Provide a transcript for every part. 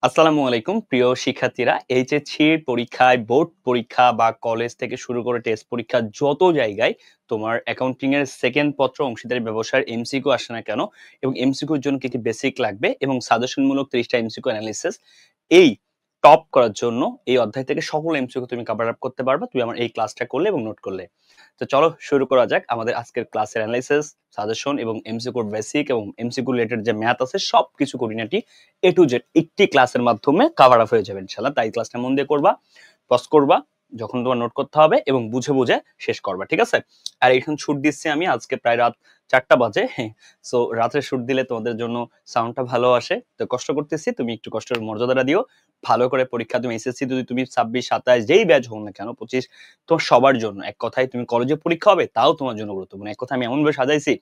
আসসালামু আলাইকুম প্রিয় শিক্ষার্থীরা। এইচএসসি পরীক্ষায়, বোর্ড পরীক্ষা বা কলেজ থেকে শুরু করে টেস্ট পরীক্ষা যত জায়গায় তোমার অ্যাকাউন্টিং এর সেকেন্ড পত্র অংশীদারি ব্যবসার এমসিকিউ আসে না কেন এবং এমসিকিউর জন্য কি কি বেসিক লাগবে এবং সাজেশনমূলক 30টা এমসিকিউ অ্যানালিসিস এই টপ করার জন্য এই অধ্যায় থেকে সকল এমসিকিউ তুমি কভার আপ করতে পারবা তুমি আমার এই ক্লাসটা করলে এবং নোট করলে। তো চলো শুরু করা যাক আমাদের আজকের ক্লাসের অ্যানালিসিস, সাজেশন এবং এমসিকিউর বেসিক এবং এমসিকিউ রিলেটেড যে ম্যাথ আছে সবকিছু খুঁটিনাটি এ টু জেড একটি ক্লাসের মাধ্যমে কভার আপ হয়ে যাবে ইনশাআল্লাহ। তাই ক্লাসটা মন দিয়ে করবা, পজ করবা যখন তোমার নোট করতে হবে এবং বুঝে বুঝে শেষ করবা, ঠিক আছে? আর এখন শুট দিচ্ছি আমি আজকে প্রায় রাত 4টা বাজে। সো রাতে শুট দিলে তোমাদের জন্য সাউন্ডটা ভালো আসে, তো কষ্ট করতেছি, তুমি একটু কষ্টের মর্যাদাটা দিও। ভালো করে পরীক্ষা তুমি এসএসসি যদি তুমি 26 27 যেই ব্যাচ হোক না কেন 25 তোমার সবার জন্য। এক কথায় তুমি কলেজে পরীক্ষা হবে তাও তোমার জন্য গুরুত্বপূর্ণ। এক কথায় আমি এমন ভাবে সাজাইছি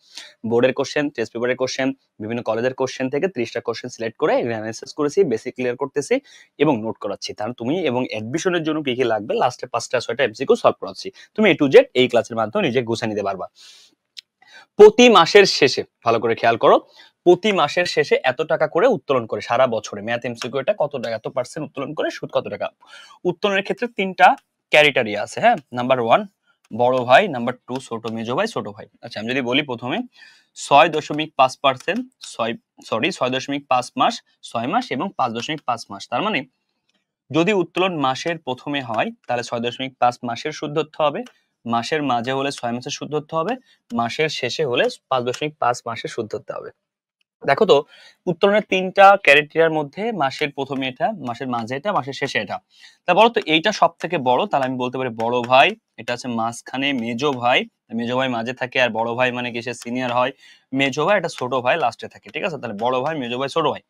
বোর্ডের কোশ্চেন, টেস্ট পেপারের কোশ্চেন, বিভিন্ন কলেজের কোশ্চেন থেকে 30টা কোশ্চেন সিলেক্ট করে অ্যানালাইসিস করেছি, বেসিক ক্লিয়ার করতেছি এবং নোট করাচ্ছি। তাহলে তুমি এবং অ্যাডমিশনের জন্য কি কি লাগবে লাস্টে 5টা 6টা এমসিকিউ সলভ করাচ্ছি। তুমি এ টু জেড এই ক্লাসের মাধ্যমে নিজে গুছিয়ে নিতে পারবা। প্রতি মাসের শেষে ভালো করে খেয়াল করো, প্রতি মাসের শেষে এত টাকা করে উত্তোলন করে সারা বছরে ম্যাথ এমসিকিউ এটা কত টাকা, এত পার্সেন্ট উত্তোলন করে সুদ কত টাকা। উত্তোলনের ক্ষেত্রে 3টা ক্যারিটারিয়া আছে। হ্যাঁ, নাম্বার 1 বড় ভাই, নাম্বার 2 ছোট মেজো ভাই, ছোট ভাই। আচ্ছা আমি যদি বলি প্রথমে 6.5%, 6.5 মাস, 6 মাস এবং 5.5 মাস। তার মানে যদি উত্তোলন মাসের প্রথমে হয় তাহলে 6.5 মাসের সুদ ধরতে হবে, মাসের মাঝে হলে 6 মাসের সুদ ধরতে হবে, মাসের শেষে হলে 5.5 মাসের সুদ ধরতে হবে। দেখো তো উত্তোলনের 3টা ক্যারেক্টারের মধ্যে মাসের প্রথমে এটা, মাসের মাঝে এটা, মাসের শেষে এটা। তা বলো তো এইটা সব থেকে বড়, তাহলে আমি বলতে পারি বড় ভাই। এটা আছে মাঝখানে মেজো ভাই, মেজো ভাই মাঝে থাকে আর বড় ভাই মানে কি সে সিনিয়র হয়। মেজো ভাই এটা ছোট ভাই লাস্টে থাকে, ঠিক আছে? তাহলে বড় ভাই, মেজো ভাই, ছোট ভাই।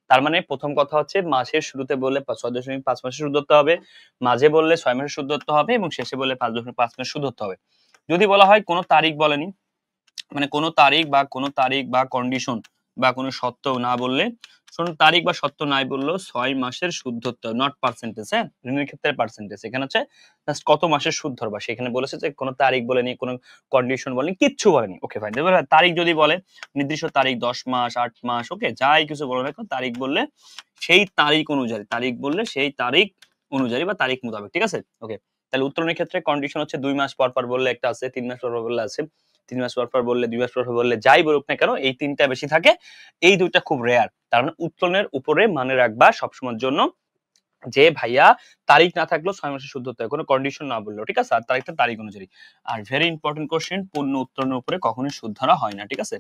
তার মানে প্রথম কথা হচ্ছে মাসের শুরুতে বললে 6.5 মাসের সুদ ধরতে হবে, মাঝে বললে 6 মাসের সুদ ধরতে হবে এবং শেষে বললে 5.5 মাসের সুদ ধরতে হবে। যদি বলা হয় কোনো তারিখ বলেনি, মানে কোনো তারিখ বা কন্ডিশন বা কোনো শর্ত না বললে, কোনো তারিখ বা শর্ত নাই বললেও 6 মাসের সুদ ধরতে হবে, নট পার্সেন্টেজ। হ্যাঁ, ঋণের ক্ষেত্রে পার্সেন্টেজ। এখানে হচ্ছে জাস্ট কত মাসের সুদ ধরবা, সেখানে বলেছে যে কোনো তারিখ বলেনি, কোনো কন্ডিশন বলেনি, কিচ্ছু বলেনি। Okay fine. এবার তারিখ যদি বলে নির্দিষ্ট তারিখ 10 মাস 8 মাস, ওকে যাই কিছু বলে রাখো, তারিখ বললে সেই তারিখ অনুযায়ী, তারিখ বললে সেই তারিখ অনুযায়ী বা তারিখ মোতাবেক, ঠিক আছে? ওকে, তাহলে উত্তোলনের ক্ষেত্রে কন্ডিশন হচ্ছে 2 মাস পর পর বললে একটা আছে, 3 মাস পর পর বললে আছে, 3 মাস পর পর বললে, 2 মাস পর পর বললে, যাই বলুক না কেন এই 3টা বেশি থাকে, এই 2টা খুব রেয়ার। তার মানে উত্তোলনের উপরে মানে রাখবা সবসময়ের জন্য যে ভাইয়া তারিখ না থাকলেও 6 মাসের সুদ ধরতে হয়, কোনো কন্ডিশন না বললেও, ঠিক আছে? আর তারিখটা তারিখ অনুযায়ী। আর ভেরি ইম্পর্টেন্ট কোশ্চেন, পণ্য উত্তোলনের উপরে কখনোই সুদ ধরা হয় না, ঠিক আছে?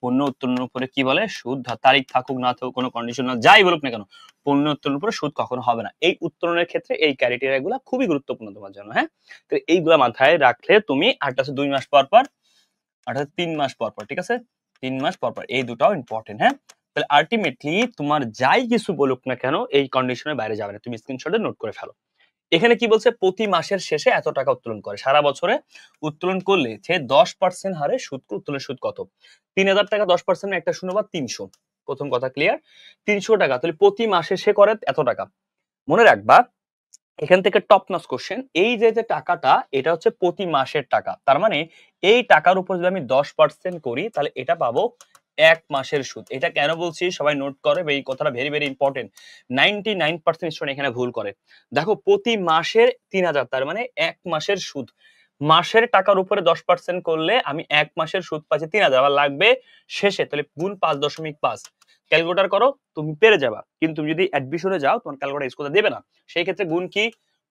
পণ্য উত্তোলনের উপরে কি বলে, সুদ তারিখ থাকুক না থাকুক, কোনো কন্ডিশন না, যাই বলুক না কেন পণ্য উত্তোলনের উপরে সুদ কখনো হবে না। এই উত্তোলনের ক্ষেত্রে এই ক্রাইটেরিয়া গুলা খুবই গুরুত্বপূর্ণ তোমার জন্য। হ্যাঁ, তো এইগুলা মাথায় রাখলে তুমি, আরটা আছে 2 মাস পর পর, আরটা 3 মাস পর পর, ঠিক আছে? 3 মাস পর পর, এই দুটাও ইম্পর্টেন্ট। হ্যাঁ, তাহলে আলটিমেটলি তোমার যাই কিছু বলুক না কেন এই কন্ডিশনের বাইরে যাবে না, তুমি স্ক্রিনশটে নোট করে ফেলো। এখানে কি বলছে, প্রতি মাসের শেষে এত টাকা উত্তোলন করে, সারা বছরে উত্তোলন করলে সে 10% হারে সুদ, উত্তোলনের সুদ কত? 3000 টাকা 10% একটা শূন্য বা 300। প্রথম কথা ক্লিয়ার, 300 টাকা, তাহলে প্রতি মাসে সে করে এত টাকা। মনে রাখবা এখান থেকে টপ নচ কোশ্চেন, এই যে যে টাকাটা এটা হচ্ছে প্রতি মাসের টাকা। তার মানে এই টাকার উপর যদি আমি 10% করি তাহলে এটা পাবো 1 মাসের সুদ। এটা কেন বলছি সবাই নোট করে, এই কথাটা ভেরি ভেরি ইম্পর্টেন্ট। 99% স্টুডেন্ট এখানে ভুল করে। দেখো প্রতি মাসের 3000, তার মানে 1 মাসের সুদ। মাসের টাকার উপরে 10% করলে আমি 1 মাসের সুদ পাচ্ছি 3000, আবার লাগবে শেষে, তাহলে গুণ 5.5। ক্যালকুলেটর করো, তুমি পেরে যাবা। কিন্তু তুমি যদি অ্যাডমিশনে যাও তোমার ক্যালকুলেটর ইউজ করতে দেবে না। সেই ক্ষেত্রে গুণ কি,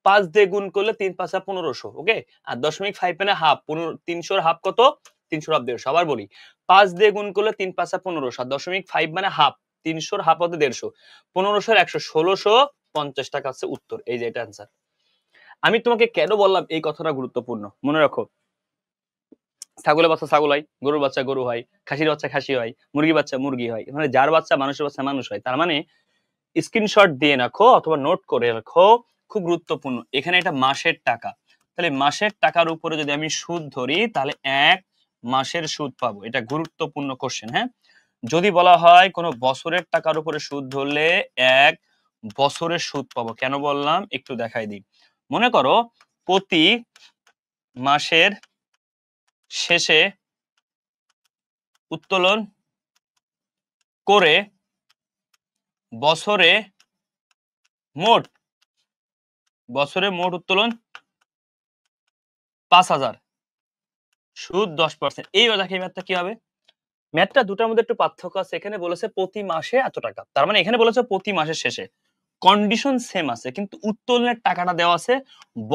5 দিয়ে গুণ করলে 3 5 1500, ওকে? আর 0.5 মানে হাফ, 300 হাফ কত, 300 হাফ 150। আবার বলি 5 দিয়ে গুণ করলে 3 5 1500, আর 0.5 মানে হাফ, 300 হাফ হতে 150, 1500 100 1650 টাকা আছে উত্তর। এই যে এটা অ্যান্সার। আমি তোমাকে কেন বললাম এই কথাটা গুরুত্বপূর্ণ, মনে রাখো ছাগলের বাচ্চা ছাগল হয়, গরুর বাচ্চা গরু হয়, খাসির বাচ্চা খাসি হয়, মুরগির বাচ্চা মুরগি হয়, মানে যার বাচ্চা মানুষের বাচ্চা মানুষ হয়। তার মানে স্ক্রিনশট দিয়ে রাখো অথবা নোট করে রাখো, খুব গুরুত্বপূর্ণ। এখানে এটা মাসের টাকা, তাহলে মাসের টাকার উপরে যদি আমি সুদ ধরি তাহলে 1 মাসের সুদ পাবো। এটা গুরুত্বপূর্ণ কোশ্চেন। হ্যাঁ, যদি বলা হয় কোনো বছরের টাকার উপরে সুদ ধরলে 1 বছরের সুদ পাবো। কেন বললাম একটু দেখাই দিই। মনে করো প্রতি মাসের শেষে উত্তোলন করে বছরে মোট বছরে মোট উত্তোলন ৫,০০০, সুদ 10%। এইবার দেখো এই ম্যাথটা কি হবে। ম্যাথটা দুটার মধ্যে একটু পার্থক্য আছে। এখানে বলেছে প্রতি মাসে এত টাকা, তার মানে এখানে বলেছে প্রতি মাসের শেষে। কন্ডিশন সেম আছে, কিন্তু উত্তোলনের টাকাটা দেওয়া আছে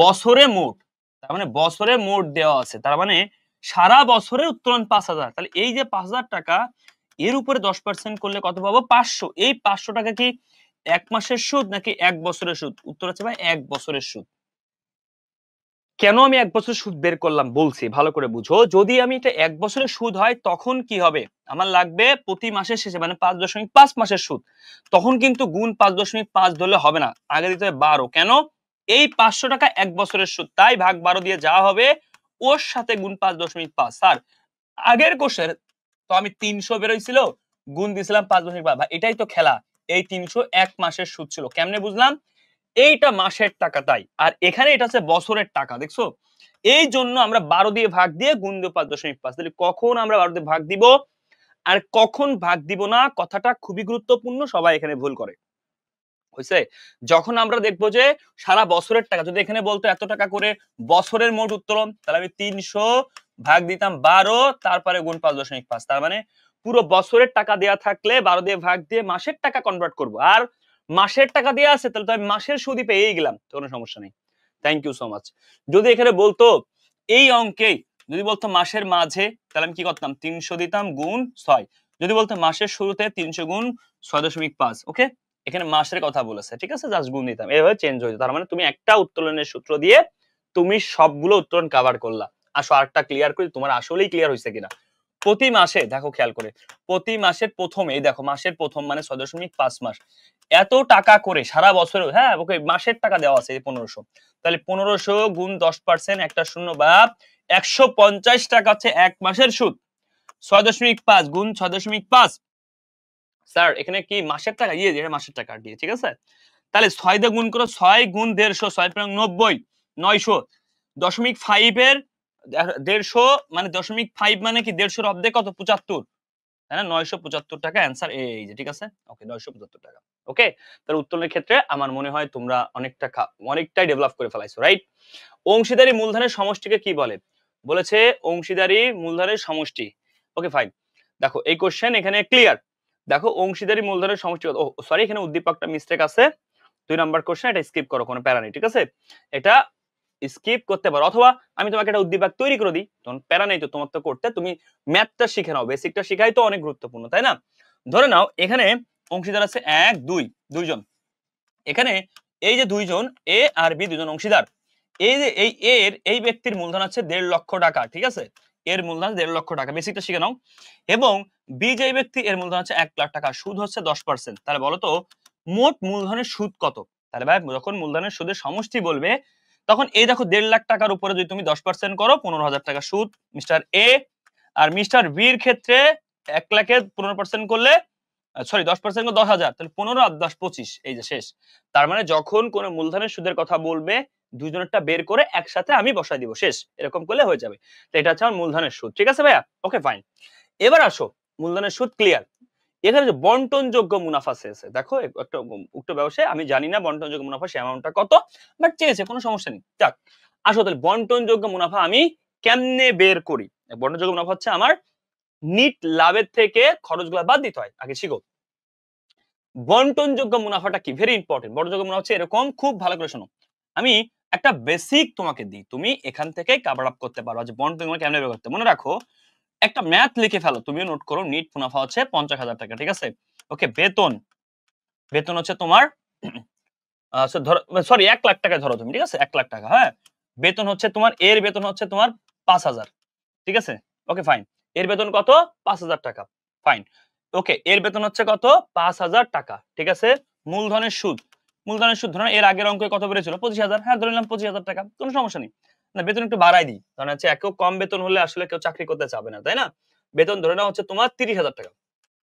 বছরে মোট। তার মানে বছরে মোট দেওয়া আছে, তার মানে সারা বছরে উত্তোলন ৫,০০০। তাহলে এই যে ৫,০০০ টাকা, এর উপরে 10% করলে কত পাবো? ৫০০। এই ৫০০ টাকা কি এক মাসের সুদ নাকি এক বছরের সুদ? উত্তর হচ্ছে ভাই এক বছরের সুদ। কেন আমি এক বছর সুদ বের করলাম বলছি, ভালো করে বুঝো। যদি আমি এটা এক বছরের সুদ হয় তখন কি হবে, আমার লাগবে প্রতি মাসের শেষে মানে ৫.৫ মাসের সুদ। তখন কিন্তু গুণ ৫.৫ ধরলে হবে না, আগে দিতে হবে ১২। কেন? এই ৫০০ টাকা এক বছরের সুদ, তাই ভাগ ১২ দিয়ে যা হবে ওর সাথে গুণ ৫.৫। স্যার আগের কোষের তো আমি ৩০০ বেরোইছিল, গুণ দিছিলাম ৫.৫। এটাই তো খেলা। এই ৩০০ এক মাসের সুদ ছিল। কেমনে বুঝলাম? এইটা মাসের টাকা, তাই। আর এখানে এটা হচ্ছে বছরের টাকা, দেখছো? এই জন্য আমরা ১২ দিয়ে ভাগ দিয়ে গুণ দেব ৫.৫। তাহলে কখন আমরা ১২ দিয়ে ভাগ দিব আর কখন ভাগ দিব না, কথাটা খুবই গুরুত্বপূর্ণ। সবাই এখানে ভুল করে। হইছে? যখন আমরা দেখবো যে সারা বছরের টাকা, যদি এখানে বলতো এত টাকা করে বছরের মোট উত্তোলন, তাহলে আমি ৩০০ ভাগ দিতাম ১২, তারপরে গুণ ৫.৫। তার মানে পুরো বছরের টাকা দেয়া থাকলে ১২ দিয়ে ভাগ দিয়ে মাসের টাকা কনভার্ট করব। আর মাসের টাকা দেয়া আছে, তাহলে তো আমি মাসের সুদই পেয়েই গেলাম, কোনো সমস্যা নেই। Thank you so much. যদি এখানে বলতো এই অঙ্কেই যদি বলতো মাসের মাঝে, তাহলে আমি কি করতাম? ৩০০ দিতাম গুণ ৬। যদি বলতো মাসের শুরুতে ৩০০ গুণ ৬.৫। ওকে, এখানে মাসের কথা বলেছে, ঠিক আছে, জাস্ট গুণ দিতাম, এভাবে চেঞ্জ হয়ে যেত। তার মানে তুমি একটা উত্তোলনের সূত্র দিয়ে তুমি সবগুলো উত্তোলন কভার করলা। আসো আরেকটা ক্লিয়ার করি, তোমার আসলেই ক্লিয়ার হয়েছে কিনা। প্রতি মাসে দেখো খেয়াল করে, প্রতি মাসের প্রথমে দেখো, মাসের প্রথম মানে ৬.৫ মাস, এত টাকা করে সারা বছরে, হ্যাঁ ওকে, মাসের টাকা দেওয়া আছে ১৫০০। তাহলে ১৫০০ গুণ 10%, একটা শূন্য বাদ, ১৫০ টাকা হচ্ছে এক মাসের সুদ। ৬.৫ গুণ ৬.৫। স্যার এখানে কি মাসের টাকা? ইয়ে, এটা মাসের টাকা দিয়ে, ঠিক আছে। তাহলে ৬ দিয়ে গুণ করো, ৬ গুণ ১৫০, ৬ পূর্ণাঙ্গ ৯০, ৯০০। ০.৫ এর ১৫০ মানে ০.৫ মানে কি ১৫০ এর অর্ধেক কত? ৭৫, তাই না? ৯৭৫ টাকা অ্যান্সার, এই যে ঠিক আছে। ওকে, ৯৭৫ টাকা। ওকে, তাহলে উত্তোলনের ক্ষেত্রে আমার মনে হয় তোমরা অনেকটাই ডেভেলপ করে ফেলাইছো, রাইট? অংশীদারি মূলধনের সমষ্টিকে কি বলে? বলেছে অংশীদারি মূলধনের সমষ্টি। Okay fine. দেখো এই কোশ্চেন এখানে ক্লিয়ার। দেখো অংশীদারি মূলধনের সমষ্টি, ও সরি এখানে উদ্দীপকটা মিস্টেক আছে। ২ নাম্বার কোশ্চেন, এটা স্কিপ করো, কোনো প্যারা নেই, ঠিক আছে? এটা স্কিপ করতে পারো, অথবা আমি তোমাকে একটা উদ্দীপক তৈরি করে দিই, তখন প্যারা নেই তো তোমার তো করতে, তুমি ম্যাথটা শিখে নাও, বেসিকটা শিখাই তো অনেক গুরুত্বপূর্ণ, তাই না? ধরে নাও এখানে অংশীদার আছে ১, ২, দুইজন। এখানে এই যে দুইজন এ আর বি, দুজন অংশীদার। এই যে এই ব্যক্তির মূলধন আছে ১.৫ লক্ষ টাকা, ঠিক আছে? এর মূলধন ১.৫ লক্ষ টাকা, বেসিকটা শিখে নাও। এবং বি যে ব্যক্তি, এর মূলধন হচ্ছে ১ লাখ টাকা, সুদ হচ্ছে 10%। তাহলে বলো তো মোট মূলধনের সুদ কত? তাহলে ভাই যখন মূলধনের সুদের সমষ্টি বলবে, তখন এই দেখো ১.৫ লাখ টাকার উপরে যদি তুমি 10% করো, ১৫,০০০ টাকা সুদ মিস্টার এ। আর মিস্টার বির ক্ষেত্রে ১ লাখের ১৫% করলে, সরি 10% ১০,০০০, তাহলে ১৫ আর ১০ ২৫, এই যে শেষ। তার মানে যখন কোন মূলধনের সুদের কথা বলবে, দুইজনেরটা বের করে একসাথে আমি বসাই দিব, শেষ। এরকম করলে হয়ে যাবে। তো এটা হচ্ছে আমার মূলধনের সুদ, ঠিক আছে ভাইয়া? Okay fine. এবার আসো, মূলধনের সুদ ক্লিয়ার। এখানে যে বন্টনযোগ্য মুনাফা চেয়েছে, দেখো একটা উক্ত ব্যবসায় আমি জানি না বন্টনযোগ্য মুনাফা সে অ্যামাউন্টটা কত, বাট চেয়েছে, কোনো সমস্যা নেই। যাক, আসো তাহলে বন্টনযোগ্য মুনাফা আমি কেমনে বের করি। বন্টনযোগ্য মুনাফা হচ্ছে আমার নিট লাভের থেকে খরচগুলো বাদ দিতে হয়, আগে শিখো। বন্টনযোগ্য মুনাফাটা কি, ভেরি ইম্পর্টেন্ট। বন্টনযোগ্য মুনাফা হচ্ছে এরকম, খুব ভালো করে শোনো। আমি একটা বেসিক তোমাকে দিই, তুমি এখান থেকে কভার আপ করতে পারো যে বন্টন কেমনে বের করতে। মনে রাখো, একটা ম্যাথ লিখে ফেলো, তুমিও নোট করো। নিট মুনাফা হচ্ছে ৫০,০০০ টাকা, ঠিক আছে? ওকে, বেতন, বেতন হচ্ছে তোমার ধরো, সরি ১ লাখ টাকা ধরো তুমি, ঠিক আছে? ১ লাখ টাকা, হ্যাঁ। বেতন হচ্ছে তোমার, এর বেতন হচ্ছে তোমার ৫,০০০, ঠিক আছে? Okay fine. এর বেতন কত? ৫,০০০ টাকা, ফাইন। ওকে, এর বেতন হচ্ছে কত? ৫,০০০ টাকা, ঠিক আছে? মূলধনের সুদ, মূলধনের সুদ ধরুন এর আগের অঙ্কে কত বেড়েছিল? ২৫,০০০, হ্যাঁ ধরে নিলাম ২৫,০০০ টাকা, কোনো সমস্যা নেই। না, বেতন একটু বাড়াই দিই, কারণ হচ্ছে একেও কম বেতন হলে আসলে কেউ চাকরি করতে চাবে না, তাই না? বেতন ধরে নেওয়া হচ্ছে তোমার ৩০,০০০ টাকা।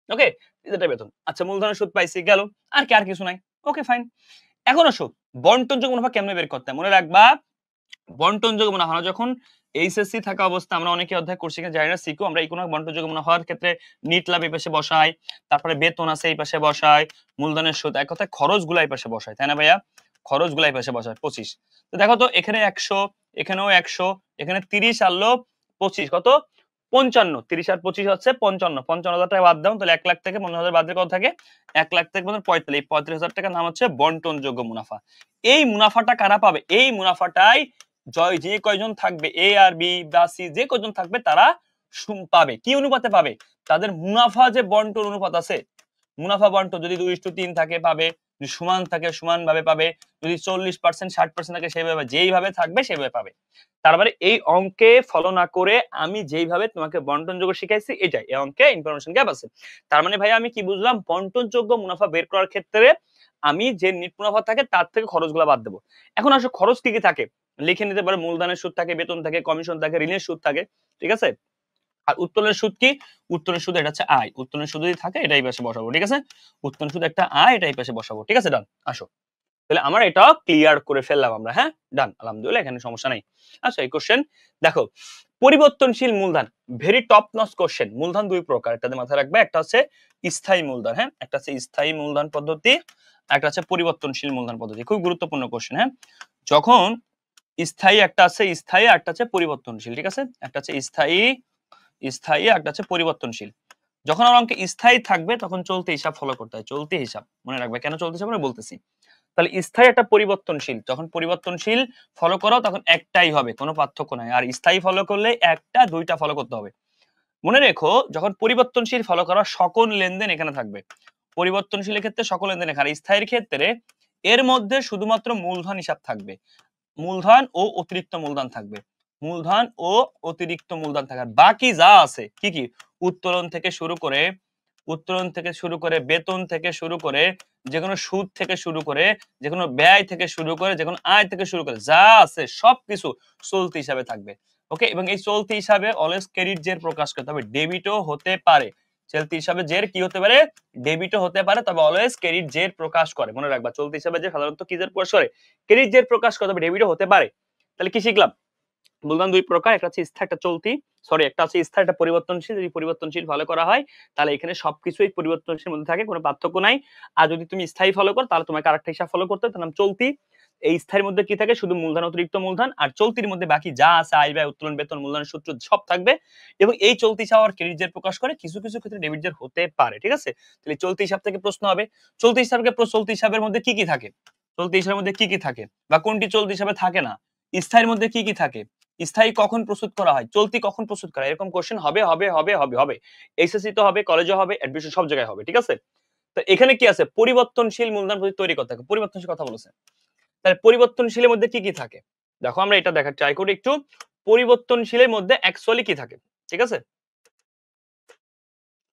ওকে, এটা বেতন। আচ্ছা, মূলধনের সুদ পাইছি, গেল। আর কি, আর কিছু নাই। Okay fine. এখন আসো বন্টনযোগ্য মুনাফা কেমনে বের করতে হয়। মনে রাখবা, বন্টনযোগ্য মুনাফা যখন এইচএসসি থাকা অবস্থা আমরা অনেকে অধ্যায় করছি কিনা জানি না, সিকিউ আমরা ইকোনমিক বন্টনযোগ্য মুনাফার ক্ষেত্রে নিট লাভ এই পাশে বসাই, তারপরে বেতন আছে এই পাশে বসাই, মূলধনের সুদ, এক কথায় খরচগুলো এই পাশে বসাই, তাই না ভাইয়া? খরচগুলো এই পাশে বসাই 25। তো দেখো তো এখানে 100, এখানেও 100, এখানে 30 আনলো 25, কত 55, 30 আর 25 হচ্ছে 55, 55,000 টাকা বাদ দাও, তাহলে 1 লাখ থেকে 50,000 বাদ দিলে কত থাকে? 1 লাখ থেকে 45, 35,000 টাকার নাম হচ্ছে বন্টনযোগ্য মুনাফা। এই মুনাফাটা কারা পাবে? এই মুনাফাটাই যে কয়জন থাকবে এ আর বি বা সি, যে কয়জন থাকবে তারা পাবে। কি অনুপাতে পাবে? তাদের মুনাফা যে বন্টন অনুপাত আছে, মুনাফা বন্টন যদি 2:3 থাকে পাবে, যদি সমান থাকে সমান ভাবে পাবে, যদি 40% 60% থাকে সেইভাবে, যেইভাবে থাকবে সেইভাবে পাবে। তারপরে এই অঙ্কে ফলো না করে আমি যেইভাবে তোমাকে বন্টনযোগ্য শিখাইছি এটাই, এই অঙ্কে ইনফরমেশন গ্যাপ আছে। তার মানে ভাই আমি কি বুঝলাম? বন্টনযোগ্য মুনাফা বের করার ক্ষেত্রে আমি যে নিট মুনাফা থাকে তার থেকে খরচগুলো বাদ দেবো। এখন আসলে খরচ কি কি থাকে লিখে নিতে পারে, মূলধনের সুদ থাকে, বেতন থাকে, কমিশন থাকে, ঋণের সুদ থাকে, ঠিক আছে? আর উত্তোলনের সুদ কি? উত্তোলনের সুদ এটা হচ্ছে আয়, উত্তোলনের সুদ যদি থাকে এটাই পাশে বসাবো, ঠিক আছে? উত্তোলনের সুদ একটা আয়, এটাই পাশে বসাবো, ঠিক আছে? ডান। আসো তাহলে আমরা এটাও ক্লিয়ার করে ফেললাম আমরা, হ্যাঁ ডান, আলহামদুলিল্লাহ, এখানে সমস্যা নাই। আচ্ছা এই কোশ্চেন দেখো, পরিবর্তনশীল মূলধন, ভেরি টপ নচ কোশ্চেন। মূলধন দুই প্রকার, এটাতে মাথায় রাখবে, একটা হচ্ছে স্থায়ী মূলধন, হ্যাঁ একটা হচ্ছে স্থায়ী মূলধন পদ্ধতি, একটা হচ্ছে পরিবর্তনশীল মূলধন পদ্ধতি। খুব গুরুত্বপূর্ণ কোশ্চেন, হ্যাঁ। যখন স্থায়ী একটা আছে স্থায়ী, একটা হচ্ছে পরিবর্তনশীল, ঠিক আছে? একটা হচ্ছে স্থায়ী, একটা হচ্ছে পরিবর্তনশীল। যখন আমার অঙ্কে স্থায়ী থাকবে তখন চলতি হিসাব ফলো করতে হয়, চলতি হিসাব মনে রাখবে। কেন চলতি হিসাব আমরা বলতেছি, তাহলে স্থায়ী একটা পরিবর্তনশীল, যখন পরিবর্তনশীল ফলো করো তখন একটাই হবে, কোনো পার্থক্য নাই। আর স্থায়ী ফলো করলে একটা দুইটা ফলো করতে হবে। মনে রেখো যখন পরিবর্তনশীল ফলো করা সকল লেনদেন এখানে থাকবে, পরিবর্তনশীলের ক্ষেত্রে সকল লেনদেন এখানে, স্থায়ীর ক্ষেত্রে এর মধ্যে শুধুমাত্র মূলধন হিসাব থাকবে, মূলধন ও অতিরিক্ত মূলধন থাকবে, মূলধন ও অতিরিক্ত মূলধন থাকার বাকি যা আছে কি কি, উত্তোলন থেকে শুরু করে, উত্তোলন থেকে শুরু করে, বেতন থেকে শুরু করে, যে কোনো সুদ থেকে শুরু করে, যে কোনো ব্যয় থেকে শুরু করে, যে কোনো আয় থেকে শুরু করে যা আছে সবকিছু চলতি হিসাবে থাকবে। ওকে, এবং এই চলতি হিসাবে অলওয়েজ ক্রেডিট জের প্রকাশ করতে হবে, ডেবিটও হতে পারে। চলতি হিসাবে জের কি হতে পারে? ডেবিটও হতে পারে, তবে অলওয়েজ ক্রেডিট জের প্রকাশ করে, মনে রাখবা। চলতি হিসাবে যে সাধারণত কি জের প্রকাশ করে? ক্রেডিট জের প্রকাশ করে, তবে ডেবিটও হতে পারে। তাহলে কি শিখলাম? মূলধন দুই প্রকার, একটা হচ্ছে স্থায়ী, একটা চলতি, সরি একটা হচ্ছে স্থায়ী, একটা পরিবর্তনশীল। যদি পরিবর্তনশীল ফলো করা হয় তাহলে এখানে সবকিছুই পরিবর্তনশীল মধ্যে থাকে, কোনো পার্থক্য নাই। আর যদি তুমি স্থায়ী ফলো করো তাহলে তোমাকে আরেকটা হিসাব ফলো করতে হবে, তার নাম চলতি। এই স্থায়ীর মধ্যে কি থাকে? শুধু মূলধন, অতিরিক্ত মূলধন। আর চলতির মধ্যে বাকি যা আছে আয় ব্যয়, উত্তোলন, বেতন, মূলধনের সূত্র সব থাকবে। এবং এই চলতি হিসাব আর ক্রেডিট জের প্রকাশ করে, কিছু কিছু ক্ষেত্রে ডেবিট জের হতে পারে, ঠিক আছে? তাহলে চলতি হিসাব থেকে প্রশ্ন হবে, চলতি হিসাবের মধ্যে কি কি থাকে, চলতি হিসাবের মধ্যে কি কি থাকে, বা কোনটি চলতি হিসাবে থাকে না, স্থায়ীর মধ্যে কি কি থাকে, স্থায়ী কখন প্রস্তুত করা হয়, চলতি কখন প্রস্তুত করা হয়, এরকম কোশ্চেন হবে হবে হবে হবে হবে। এইচএসসি তো হবে, কলেজে হবে, অ্যাডমিশন সব জায়গায় হবে, ঠিক আছে? তো এখানে কি আছে? পরিবর্তনশীল মূলধন তৈরি করতে হবে, পরিবর্তনশীল কথা বলেছে। তাহলে পরিবর্তনশীলের মধ্যে কি কি থাকে? দেখো আমরা এটা দেখার ট্রাই করি একটু, পরিবর্তনশীলের মধ্যে অ্যাকচুয়ালি কি থাকে, ঠিক আছে?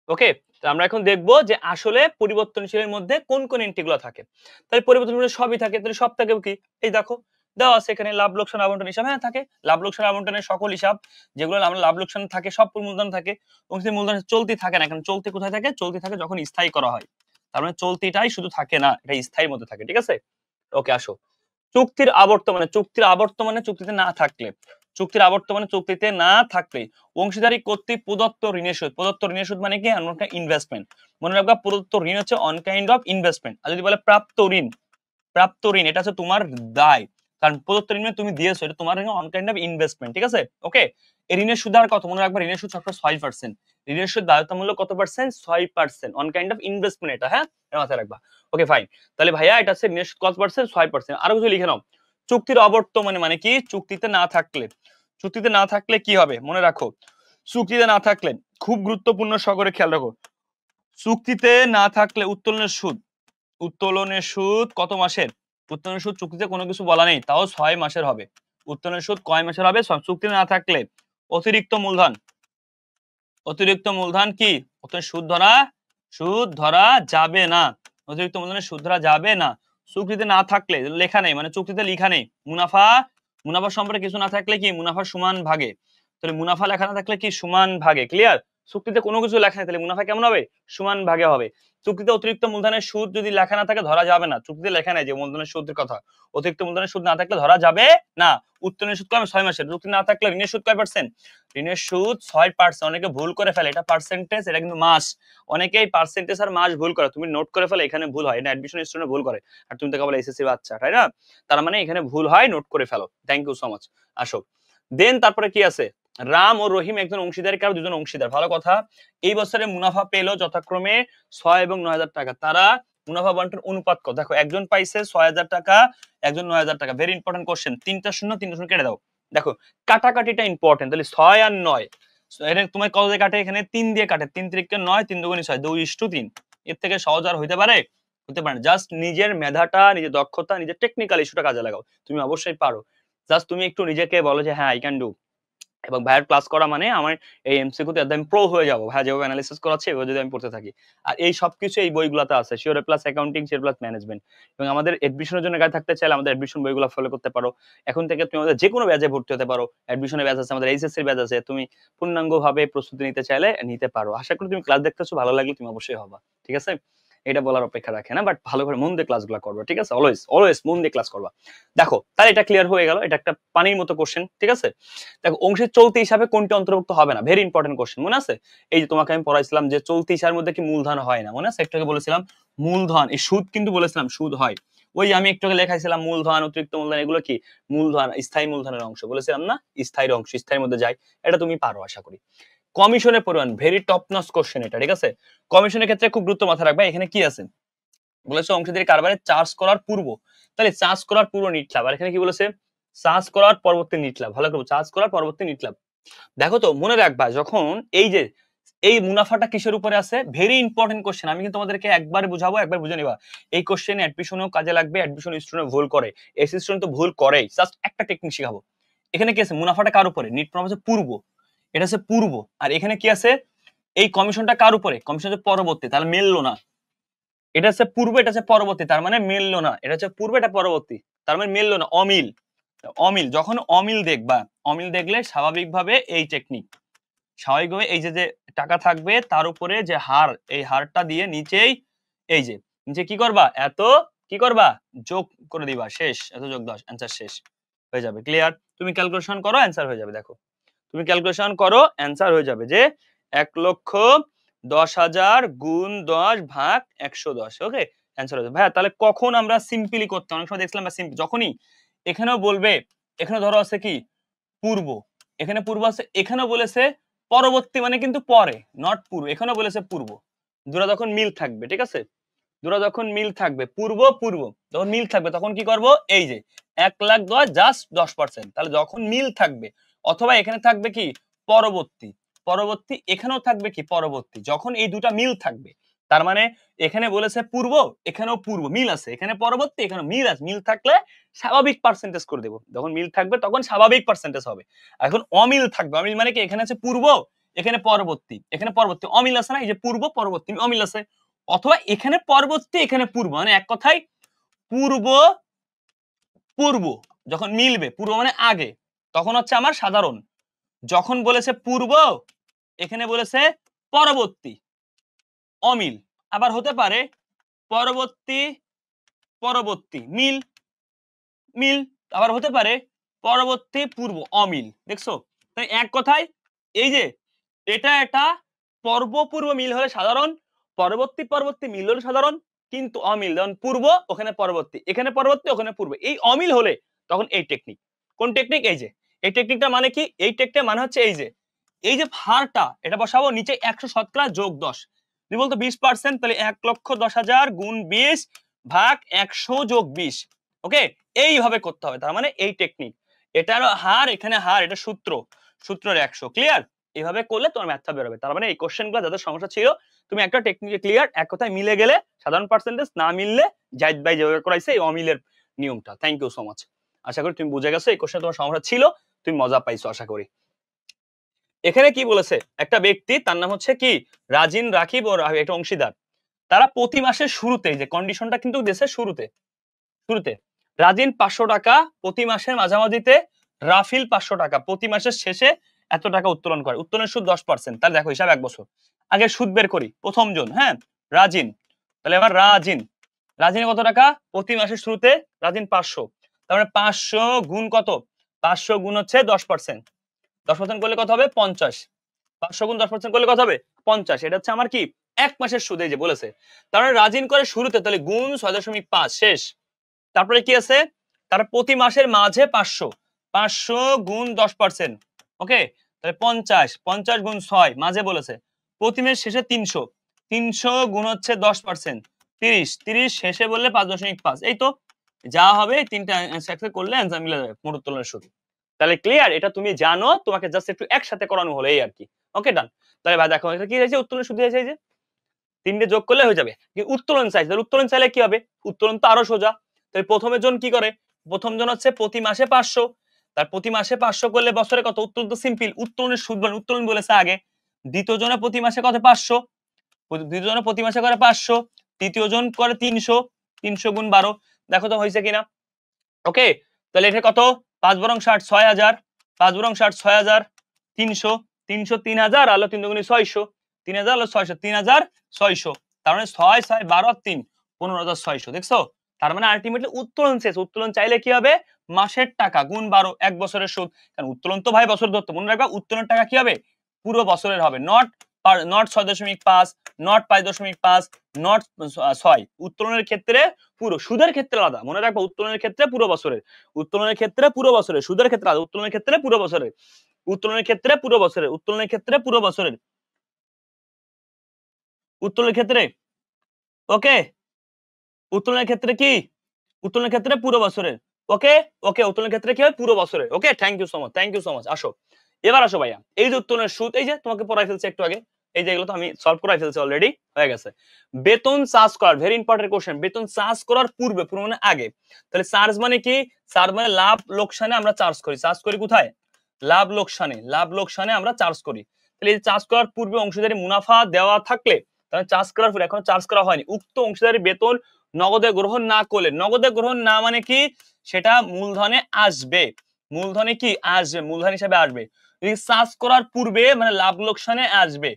ওকে, তো আমরা এখন দেখবো যে আসলে পরিবর্তনশীলের মধ্যে কোন কোন এন্ট্রি গুলো থাকে। তাহলে পরিবর্তনশীল সবই থাকে, তাহলে সব থাকে কি? এই দেখো দেওয়া আছে এখানে, লাভ লোকসান আবন্টন হিসাব, হ্যাঁ থাকে লাভ লোকসান আবন্টনের সকল হিসাব, যেগুলো আমরা লাভ লোকসান থাকে সব মূলধন থাকে। এবং সেই মূলধন চলতি থাকে না, এখন চলতি কোথায় থাকে? চলতি থাকে যখন স্থায়ী করা হয়, তার মানে চলতিটাই শুধু থাকে না, এটা স্থায়ীর মধ্যে থাকে, ঠিক আছে? ওকে আসো, চুক্তির আবর্তমানে, চুক্তির আবর্তমানে চুক্তিতে না থাকলে, চুক্তির আবর্তমানে চুক্তিতে না থাকলে অংশীদারি কর্তৃক প্রদত্ত ঋণের সুদ, প্রদত্ত ঋণের সুদ মানে কি? ইনভেস্টমেন্ট, মনে রাখবা প্রদত্ত ঋণ হচ্ছে অন কাইন্ড অফ ইনভেস্টমেন্ট। আর যদি বলে প্রাপ্ত ঋণ, প্রাপ্ত ঋণ এটা হচ্ছে তোমার দায়, কারণ প্রদত্ত ঋণ তুমি দিয়েছো, এটা তোমার অন কাইন্ড অফ ইনভেস্টমেন্ট, ঠিক আছে? ওকে, এই ঋণের সুদ আর কত? মনে রাখবা ঋণের সুদ 6%, ঋণের সুদ বাধ্যতামূলক কত percent? 6%, on kind of investment এটা, হ্যাঁ এটা মাথায় রাখবা। ওকে ফাইন, তাহলে ভাইয়া এটা হচ্ছে ঋণের সুদ কত পার্সেন্ট? 6%। আরো কিছু লিখে নাও, চুক্তির অবর্তমানে মানে কি? চুক্তিতে না থাকলে, চুক্তিতে না থাকলে কি হবে মনে রাখো, চুক্তিতে না থাকলে খুব গুরুত্বপূর্ণ, সকলে খেয়াল রাখো, চুক্তিতে না থাকলে উত্তোলনের সুদ, উত্তোলনের সুদ কত মাসের? উত্তোলনের সুদ চুক্তিতে কোনো কিছু বলা নেই, তাও 6 মাসের হবে। উত্তোলনের সুদ কয় মাসের হবে? চুক্তিতে না থাকলে। অতিরিক্ত মূলধন, অতিরিক্ত মূলধন কি? সুদ ধরা যাবে না, অতিরিক্ত মূলধনের সুদ ধরা যাবে না। চুক্তিতে না থাকলে লেখা নেই, মানে চুক্তিতে লেখা নেই। মুনাফা, মুনাফা সম্পর্কে কিছু না থাকলে কি? মুনাফা সমান ভাগে, তাহলে মুনাফা লেখা না থাকলে কি? সমান ভাগে, ক্লিয়ার? চুক্তিতে কোনো কিছু লেখা নেই, তাহলে মুনাফা কেমন হবে? সমান ভাগে হবে। চুক্তিতে অতিরিক্ত মূলধনের সুদ যদি লেখা না থাকে ধরা যাবে না। চুক্তিতে লেখা নাই যে মূলধনের সুদের কথা, অতিরিক্ত মূলধনের সুদ না থাকলে ধরা যাবে না। উত্তোলনের সুদ কয় 6 মাসের, চুক্তি না থাকলে ঋণের সুদ কয় পার্সেন্ট, ঋণের সুদ 6%। অনেকে ভুল করে ফেলে, এটা পার্সেন্টেজ, এটা কিন্তু মাস। অনেকেই পার্সেন্টেজ আর মাস ভুল করে, তুমি নোট করে ফেলে, এখানে ভুল হয়, এটা অ্যাডমিশন স্টুডেন্ট ভুল করে, আর তুমি তো কেবল এসএসসি বাচ্চা, তাই না? তার মানে এখানে ভুল হয়, নোট করে ফেলো। Thank you so much. আসো দেন তারপরে কি আছে, রাম ও রহিম একজন অংশীদারের কারো দুজন অংশীদার, ভালো কথা। এই বছরে মুনাফা পেলো যথাক্রমে 6 এবং 9,000 টাকা। তারা মুনাফা বন্টন অনুপাত কত? দেখো একজন পাইছে 6,000 টাকা, একজন 9,000 টাকা। ভেরি ইম্পর্টেন্ট কোশ্চেন, 3টা শূন্য 3টা শূন্য কেটে দাও। দেখো কাটাকাটিটা ইম্পর্টেন্ট, তাহলে 6 আর 9 এটা তোমার কত দিয়ে কাটে? এখানে 3 দিয়ে কাটে, 3 3 9, 3 2 6, 2:3। এর থেকে সহজ আর হইতে পারে? হতে পারে না। জাস্ট নিজের মেধাটা, নিজের দক্ষতা, নিজের টেকনিক্যাল ইস্যুটা কাজে লাগাও, তুমি অবশ্যই পারো। জাস্ট তুমি একটু নিজেকে বলো যে হ্যাঁ আই ক্যান ডু, এবং ভাইয়ের ক্লাস করা মানে আমার এই এমসিকিউতে একদম প্রো হয়ে যাবো, ভাইয়া যেভাবে অ্যানালিসিস করাচ্ছে এভাবে যদি আমি পড়তে থাকি। আর এই সবকিছু এই বইগুলোতে আছে, sure plus accounting, sure plus management. এবং আমাদের এডমিশনের জন্য গাইড থাকতে চাইলে আমাদের এডমিশন বইগুলো ফলো করতে পারো। এখন থেকে তুমি আমাদের যে কোনো ব্যাচে ভর্তি হতে পারো, এডমিশনের ব্যাচ আছে, আমাদের এইচএসসির ব্যাচ আছে, তুমি পূর্ণাঙ্গভাবে প্রস্তুতি নিতে চাইলে নিতে পারো। আশা করি তুমি ক্লাস দেখতেছো, ভালো লাগলে তুমি অবশ্যই হবা, ঠিক আছে? এটা বলার অপেক্ষা রাখে না, বাট ভালো করে মন দিয়ে ক্লাসগুলো করবা, ঠিক আছে? অলওয়েজ অলওয়েজ মন দিয়ে ক্লাস করবা। দেখো তাহলে এটা ক্লিয়ার হয়ে গেল, এটা একটা পানির মতো কোশ্চেন, ঠিক আছে? দেখো অংশের চলতি হিসাবে কোনটি অন্তর্ভুক্ত হবে না? ভেরি ইম্পর্টেন্ট কোশ্চেন, মনে আছে? এই যে তোমাকে আমি পড়াইছিলাম যে চলতি হিসাবের মধ্যে কি মূলধন হয় না, মনে আছে? একটু আগে বলেছিলাম মূলধন, এই সুদ কিন্তু বলেছিলাম সুদ হয়। ওই আমি একটু আগে লেখাইছিলাম মূলধন, অতিরিক্ত মূলধন, এগুলো কি মূলধন, স্থায়ী মূলধনের অংশ বলেছিলাম না? স্থায়ী অংশ, স্থায়ীর মধ্যে যায়, এটা তুমি পারো আশা করি। কমিশনের পরিমাণ, ভেরি টপ নচ কোশ্চেন এটা, ঠিক আছে? কমিশনের ক্ষেত্রে খুব গুরুত্ব মাথায় রাখবে। এখানে কি আছে বলেছে, অংশীদারি কারবারে চার্জ করার পূর্ব, তাহলে চার্জ করার পূর্ব নিট লাভ। আর এখানে কি বলেছে, চার্জ করার পরবর্তী নিট লাভ। ভালো করে চার্জ করার পরবর্তী নিট লাভ। দেখো তো মনে রাখবা, যখন এই যে এই মুনাফাটা কিসের উপরে আছে, ভেরি ইম্পর্টেন্ট কোশ্চেন। আমি কিন্তু তোমাদেরকে একবার বুঝাবো, একবার বুঝে নিবা। এই কোশ্চেন অ্যাডমিশনেও কাজে লাগবে, অ্যাডমিশন স্টুডেন্ট ভুল করে, এসি স্টুডেন্ট তো ভুল করেই। জাস্ট একটা টেকনিক শিখাবো। এখানে কি আছে, মুনাফাটা কার উপরে, নিট প্রফিট হচ্ছে পূর্ব, এটা হচ্ছে পূর্ব। আর এখানে কি আছে, এই কমিশনটা কার উপরে, কমিশন হচ্ছে পরবর্তী, তাহলে মিললো না। এটা হচ্ছে পূর্ব, এটা হচ্ছে পরবর্তী, তার মানে মিললো না। এটা হচ্ছে পূর্ব, এটা পরবর্তী, তার মানে মিললো না, অমিল। অমিল, যখন অমিল দেখবা, অমিল দেখলে স্বাভাবিকভাবে এই টেকনিক, স্বাভাবিকভাবে এই যে যে টাকা থাকবে তার উপরে যে হার, এই হারটা দিয়ে নিচেই এই যে নিচে কি করবা, এত কি করবা, যোগ করে দিবা, শেষ, এত যোগ 10, অ্যান্সার শেষ হয়ে যাবে। ক্লিয়ার? তুমি ক্যালকুলেশন করো, অ্যান্সার হয়ে যাবে। দেখো তুমি ক্যালকুলেশন করো, অ্যান্সার হয়ে যাবে যে 1,10,000 গুণ 10 ভাগ 110। ওকে, অ্যান্সার হয়ে যাবে। ভাইয়া তাহলে কখন আমরা সিম্পলি করতে, অনেক সময় দেখছিলাম যখনই এখানেও বলবে, এখানে ধরো আছে কি পূর্ব, এখানে পূর্ব আছে, এখানেও বলেছে পরবর্তী, মানে কিন্তু পরে, নট পূর্ব। এখানেও বলেছে পূর্ব, দুটো যখন মিল থাকবে, ঠিক আছে? দুটো যখন মিল থাকবে, পূর্ব পূর্ব যখন মিল থাকবে, তখন কি করব, এই যে 1,10,000 জাস্ট 10%, তাহলে যখন মিল থাকবে, অথবা এখানে থাকবে কি পরবর্তী, পরবর্তী এখানেও থাকবে কি পরবর্তী, যখন এই দুটা মিল থাকবে। তার মানে এখানে বলেছে পূর্ব, এখানেও পূর্ব, মিল আছে, এখানে পরবর্তী, এখানে মিল আছে, মিল থাকলে স্বাভাবিক পার্সেন্টেজ করে দেব। যখন মিল থাকবে তখন স্বাভাবিক পার্সেন্টেজ হবে। এখন অমিল থাকবে, অমিল মানে কি, এখানে আছে পূর্ব, এখানে পরবর্তী, এখানে পরবর্তী, অমিল আছে না, এই যে পূর্ব পরবর্তী অমিল আছে, অথবা এখানে পরবর্তী, এখানে পূর্ব, মানে এক কথায় পূর্ব পূর্ব যখন মিলবে, পূর্ব মানে আগে, তখন হচ্ছে আমার সাধারণ। যখন বলেছে পূর্ব, এখানে বলেছে পরবর্তী, অমিল। আবার হতে পারে পরবর্তী পরবর্তী মিল, মিল। আবার হতে পারে পরবর্তী পূর্ব অমিল। দেখছো, তাই এক কথায় এই যে এটা এটা পূর্ব মিল হলে সাধারণ, পরবর্তী পরবর্তী মিল হলে সাধারণ, কিন্তু অমিল যেমন পূর্ব ওখানে পরবর্তী, এখানে পরবর্তী ওখানে পূর্ব, এই অমিল হলে তখন এই টেকনিক। কোন টেকনিক? এই যে এই টেকনিকটা মানে কি, এই টেকনিকটা মানে হচ্ছে এই যে হারটা, এটা বসাবো নিচে 100 যোগ 10, তুমি বলতো 20%, তাহলে 1,10,000 গুণ 20 ভাগ 100 যোগ 20। ওকে, এইভাবে করতে হবে, তার মানে এই টেকনিক, এটার হার এখানে হার, এটা সূত্র, সূত্রের 100। ক্লিয়ার? এইভাবে করলে তোমার ম্যাথটা বের হবে। তার মানে এই কোশ্চেনগুলো যাদের সমস্যা ছিল, তুমি একটা টেকনিকে ক্লিয়ার, এক কথায় মিলে গেলে সাধারণ পার্সেন্টেজ, না মিললে জাহিদ ভাই যেভাবে করাইছে এই অমিলের নিয়মটা। Thank you so much. আশা করি তুমি বুঝে গেছো, এই কোশ্চেন তোমার সমস্যা ছিল, তুমি মজা পাইছো আশা করি। এখানে কি বলেছে, একটা ব্যক্তি, তার নাম হচ্ছে কি রাজিন, রাকিব ও একটা অংশীদার, তারা প্রতি মাসের শুরুতে, যে কন্ডিশনটা কিন্তু দেশের শুরুতে, শুরুতে রাজিন 500 টাকা প্রতি মাসের মাঝামাঝিতে, রাফিল 500 টাকা প্রতি মাসের শেষে এত টাকা উত্তোলন করে, উত্তোলনের সুদ 10%। তাহলে দেখো হিসাব 1 বছর। আগে সুদ বের করি, প্রথম জন, হ্যাঁ রাজিন তাহলে এবার রাজিন, রাজিনের কত টাকা প্রতি মাসের শুরুতে? রাজিন 500, তার মানে 500 গুণ কত? 500 গুণ হচ্ছে 10%, 10% করলে কত হবে? 50। 500 গুণ 10% করলে কত হবে? 50। এটা হচ্ছে আমার কি এক মাসের সুদে যে বলেছে। তার মানে রাজিন করে শুরুতে, তাহলে গুণ 6.5 শেষ। তারপরে কি আছে? তার প্রতি মাসের মাঝে 500, 500 গুণ 10%, ওকে, তাহলে 50, 50 গুণ 6 মাঝে বলেছে। প্রতি মাস শেষে 300, 300 গুণ হচ্ছে 10%, 30, 30 শেষে বললে 5.5। এই তো যা হবে তিনটা একসাথে করলে অ্যান্সার মিলে যাবে মোট উত্তোলনের সুদ। তাহলে ক্লিয়ার? এটা তুমি জানো, তোমাকে জাস্ট একটু একসাথে করানো হলো এই আর কি। ওকে ডান। তাহলে ভাই দেখো এটা কি হয়েছে? উত্তোলনের সুদ হয়েছে, এই যে তিনটে যোগ করলে হয়ে যাবে। উত্তোলন চাই, তাহলে উত্তোলন চাইলে কি হবে? উত্তোলন তো আরো সোজা। তাহলে প্রথমের জন কি করে? প্রথম জন হচ্ছে প্রতি মাসে 500, তার প্রতি মাসে 500 করলে বছরে কত? উত্তোলন তো সিম্পল, উত্তোলনের সুদ বলে উত্তোলন বলেছে আগে। দ্বিতীয় জনের প্রতি মাসে কত? 500, দ্বিতীয় জনের প্রতি মাসে করে 500, তৃতীয় জন করে 300, 300 গুণ 12। দেখো তো হয়েছে কিনা। ওকে, তাহলে এটা কত? 5 বরং 60, 6000, 5 বরং 60, 6000, 300, 300, 3000 আলো 3 দুগুণে 600, 3000 আলো 600, 3600। তার মানে 6 6 12 3 15600। দেখছো? তার মানে আলটিমেটলি উত্তোলন শেষ। উত্তোলন চাইলে কি হবে? মাসের টাকা গুণ 12, এক বছরের সুদ। কারণ উত্তোলন তো ভাই বছর ধরতে, মনে রাখবা উত্তোলনের টাকা কি হবে? পুরো বছরের হবে, নট নট 6.5, নট 5.5, নট 6। উত্তোলনের ক্ষেত্রে পুরো, সুদের ক্ষেত্রে আলাদা, মনে রাখবা উত্তোলনের ক্ষেত্রে পুরো বছরের, উত্তোলনের ক্ষেত্রে পুরো বছরের, সুদের ক্ষেত্রে আলাদা, উত্তোলনের ক্ষেত্রে পুরো বছরের, উত্তোলনের ক্ষেত্রে পুরো বছরের, উত্তোলনের ক্ষেত্রে পুরো বছরের, উত্তোলনের ক্ষেত্রে। ওকে, উত্তোলনের ক্ষেত্রে কি? উত্তোলনের ক্ষেত্রে পুরো বছরের। ওকে, ওকে, উত্তোলনের ক্ষেত্রে কি হয়? পুরো বছরের। Okay, thank you so much, thank you so much. আসো এবার আসো ভাইয়া, এই যে উত্তোলনের সুদ, এই যে তোমাকে পড়াই ফেলছে একটু আগে, এই যে এগুলো তো আমি সলভ করাই ফেলছি অলরেডি, হয়ে গেছে। বেতন চার্জ করার, ভেরি ইম্পর্টেন্ট কোশ্চেন, বেতন চার্জ করার পূর্বে, পুরো মানে আগে। তাহলে চার্জ মানে কি? চার্জ মানে লাভ লোকসানে আমরা চার্জ করি। চার্জ করি কোথায়? লাভ লোকসানে, লাভ লোকসানে আমরা চার্জ করি। তাহলে এই চার্জ করার পূর্বে অংশীদারি মুনাফা দেওয়া থাকলে, তাহলে চার্জ করার পরে, এখন চার্জ করা হয়নি, উক্ত অংশীদারি বেতন নগদে গ্রহণ না করলে, নগদে গ্রহণ না মানে কি? সেটা মূলধনে আসবে, মূলধনে কি আসবে? মূলধন হিসাবে আসবে। যদি চার্জ করার পূর্বে মানে লাভ লোকসানে আসবে।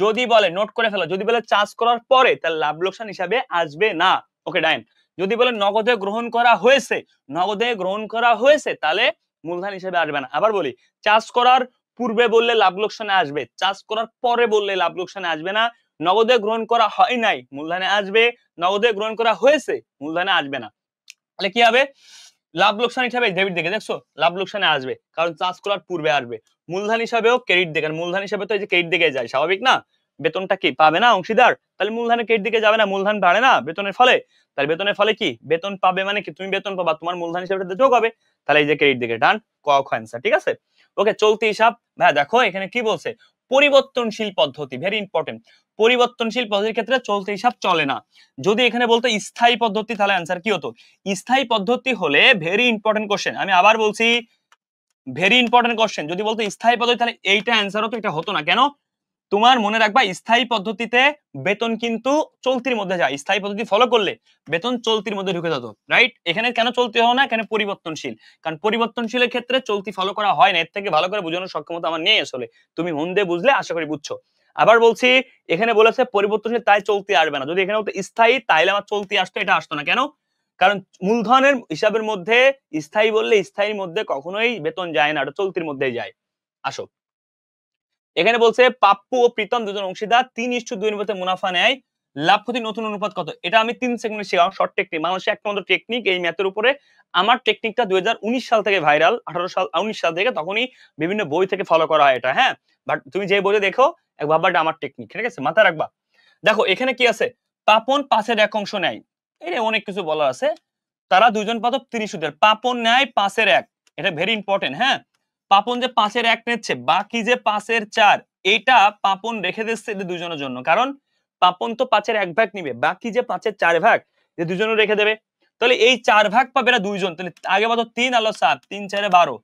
যদি বলে, নোট করে ফেলো, যদি বলে চার্জ করার পরে, তাহলে লাভ লোকসান হিসাবে আসবে না। ওকে ডাইন। যদি বলে নগদে গ্রহণ করা হয়েছে, নগদে গ্রহণ করা হয়েছে, তাহলে মূলধন হিসেবে আসবে না। আবার বলি, চার্জ করার পূর্বে বললে লাভ লোকসানে আসবে, চার্জ করার পরে বললে লাভ লোকসানে আসবে না। নগদে গ্রহণ করা হয় নাই, মূলধনে আসবে। নগদে গ্রহণ করা হয়েছে, মূলধনে আসবে না। তাহলে কি হবে? লাভ লোকসান হিসাবে ডেবিট দিকে, দেখছো লাভ লোকসানে আসবে, কারণ চার্জ করার পূর্বে আসবে। মূলধন হিসাবেও ক্রেডিট দিকে, মূলধন হিসাবে তো এই যে ক্রেডিট দিকে যায়, স্বাভাবিক না? বেতনটা কি পাবে না অংশীদার, তাহলে মূলধনে ক্রেডিট দিকে যাবে না, মূলধন বাড়ে না বেতনের ফলে। তাহলে বেতনের ফলে কি? বেতন পাবে মানে কি? তুমি বেতন পাবা, তোমার মূলধন হিসাবে যোগ হবে, তাহলে এই যে ক্রেডিট দিকে, ডান, ক খ অ্যান্সার। ঠিক আছে? ওকে, চলতি হিসাব। ভাই দেখো এখানে কি বলছে? পরিবর্তনশীল পদ্ধতি, ভেরি ইম্পর্টেন্ট। পরিবর্তনশীল পদ্ধতির ক্ষেত্রে চলতি হিসাব চলে না। যদি এখানে বলতো স্থায়ী পদ্ধতি, তাহলে অ্যান্সার কি হতো? স্থায়ী পদ্ধতি হলে, ভেরি ইম্পর্টেন্ট কোশ্চেন, আমি আবার বলছি ভেরি ইম্পর্টেন্ট কোশ্চেন, যদি বলতো স্থায়ী পদ্ধতি, তাহলে এইটা অ্যান্সার হতো, এটা হতো না। কেন? তোমার মনে রাখবা স্থায়ী পদ্ধতিতে বেতন কিন্তু চলতির মধ্যে যায়, স্থায়ী পদ্ধতি ফলো করলে বেতন চলতির মধ্যে ঢুকে যেত, রাইট? এখানে কেন চলতি হলো না? কেন পরিবর্তনশীল, কারণ পরিবর্তনশীলের ক্ষেত্রে চলতি ফলো করা হয় না। এর থেকে ভালো করে বোঝানোর সক্ষমতা আমার নেই আসলে, তুমি মন দিয়ে বুঝলে আশা করি বুঝছো। আবার বলছি, এখানে বলেছে পরিবর্তনশীল, তাই চলতি আসবে না। যদি এখানে বলতো স্থায়ী, তাইলে আমার চলতি আসতো, এটা আসতো না। কেন? কারণ মূলধনের হিসাবের মধ্যে স্থায়ী বললে স্থায়ীর মধ্যে কখনোই বেতন যায় না, এটা চলতির মধ্যেই যায়। আসো, এখানে বলছে পাপ্পু ও প্রীতম দুজন অংশীদার 3:2 অনুপাতে মুনাফা নেয়, লাভ ক্ষতি নতুন অনুপাত কত? এটা আমি 3 সেকেন্ডে শেখাম, শর্ট টেকনিক, মানুষের একমাত্র টেকনিক এই ম্যাথের উপরে। আমার টেকনিকটা 2019 সাল থেকে ভাইরাল, 18 সাল 19 সাল থেকে, তখনই বিভিন্ন বই থেকে ফলো করা হয় এটা, হ্যাঁ। বাট তুমি যে বইতে দেখো এক ভাববা এটা আমার টেকনিক, ঠিক আছে, মাথায় রাখবা। দেখো এখানে কি আছে? পাপন 5-এর 1 অংশ নেয়, এটা অনেক কিছু বলা আছে। তারা দুইজন পাতক 30 সুদের, পাপন নেয় 5-এর 1, এটা ভেরি ইম্পর্টেন্ট, হ্যাঁ। পাপন যে 5-এর 1 নিচ্ছে, বাকি যে 5-এর 4, এটা পাপন রেখে দিচ্ছে এদের দুজনের জন্য, কারণ পাপন তো 5-এর 1 ভাগ নিবে, বাকি যে 5-এর 4 ভাগ যে দুজনে রেখে দেবে। তাহলে এই 4 ভাগ পাবে এরা দুইজন, তাহলে আগে বাদ 3 আর 7, 3 4 12,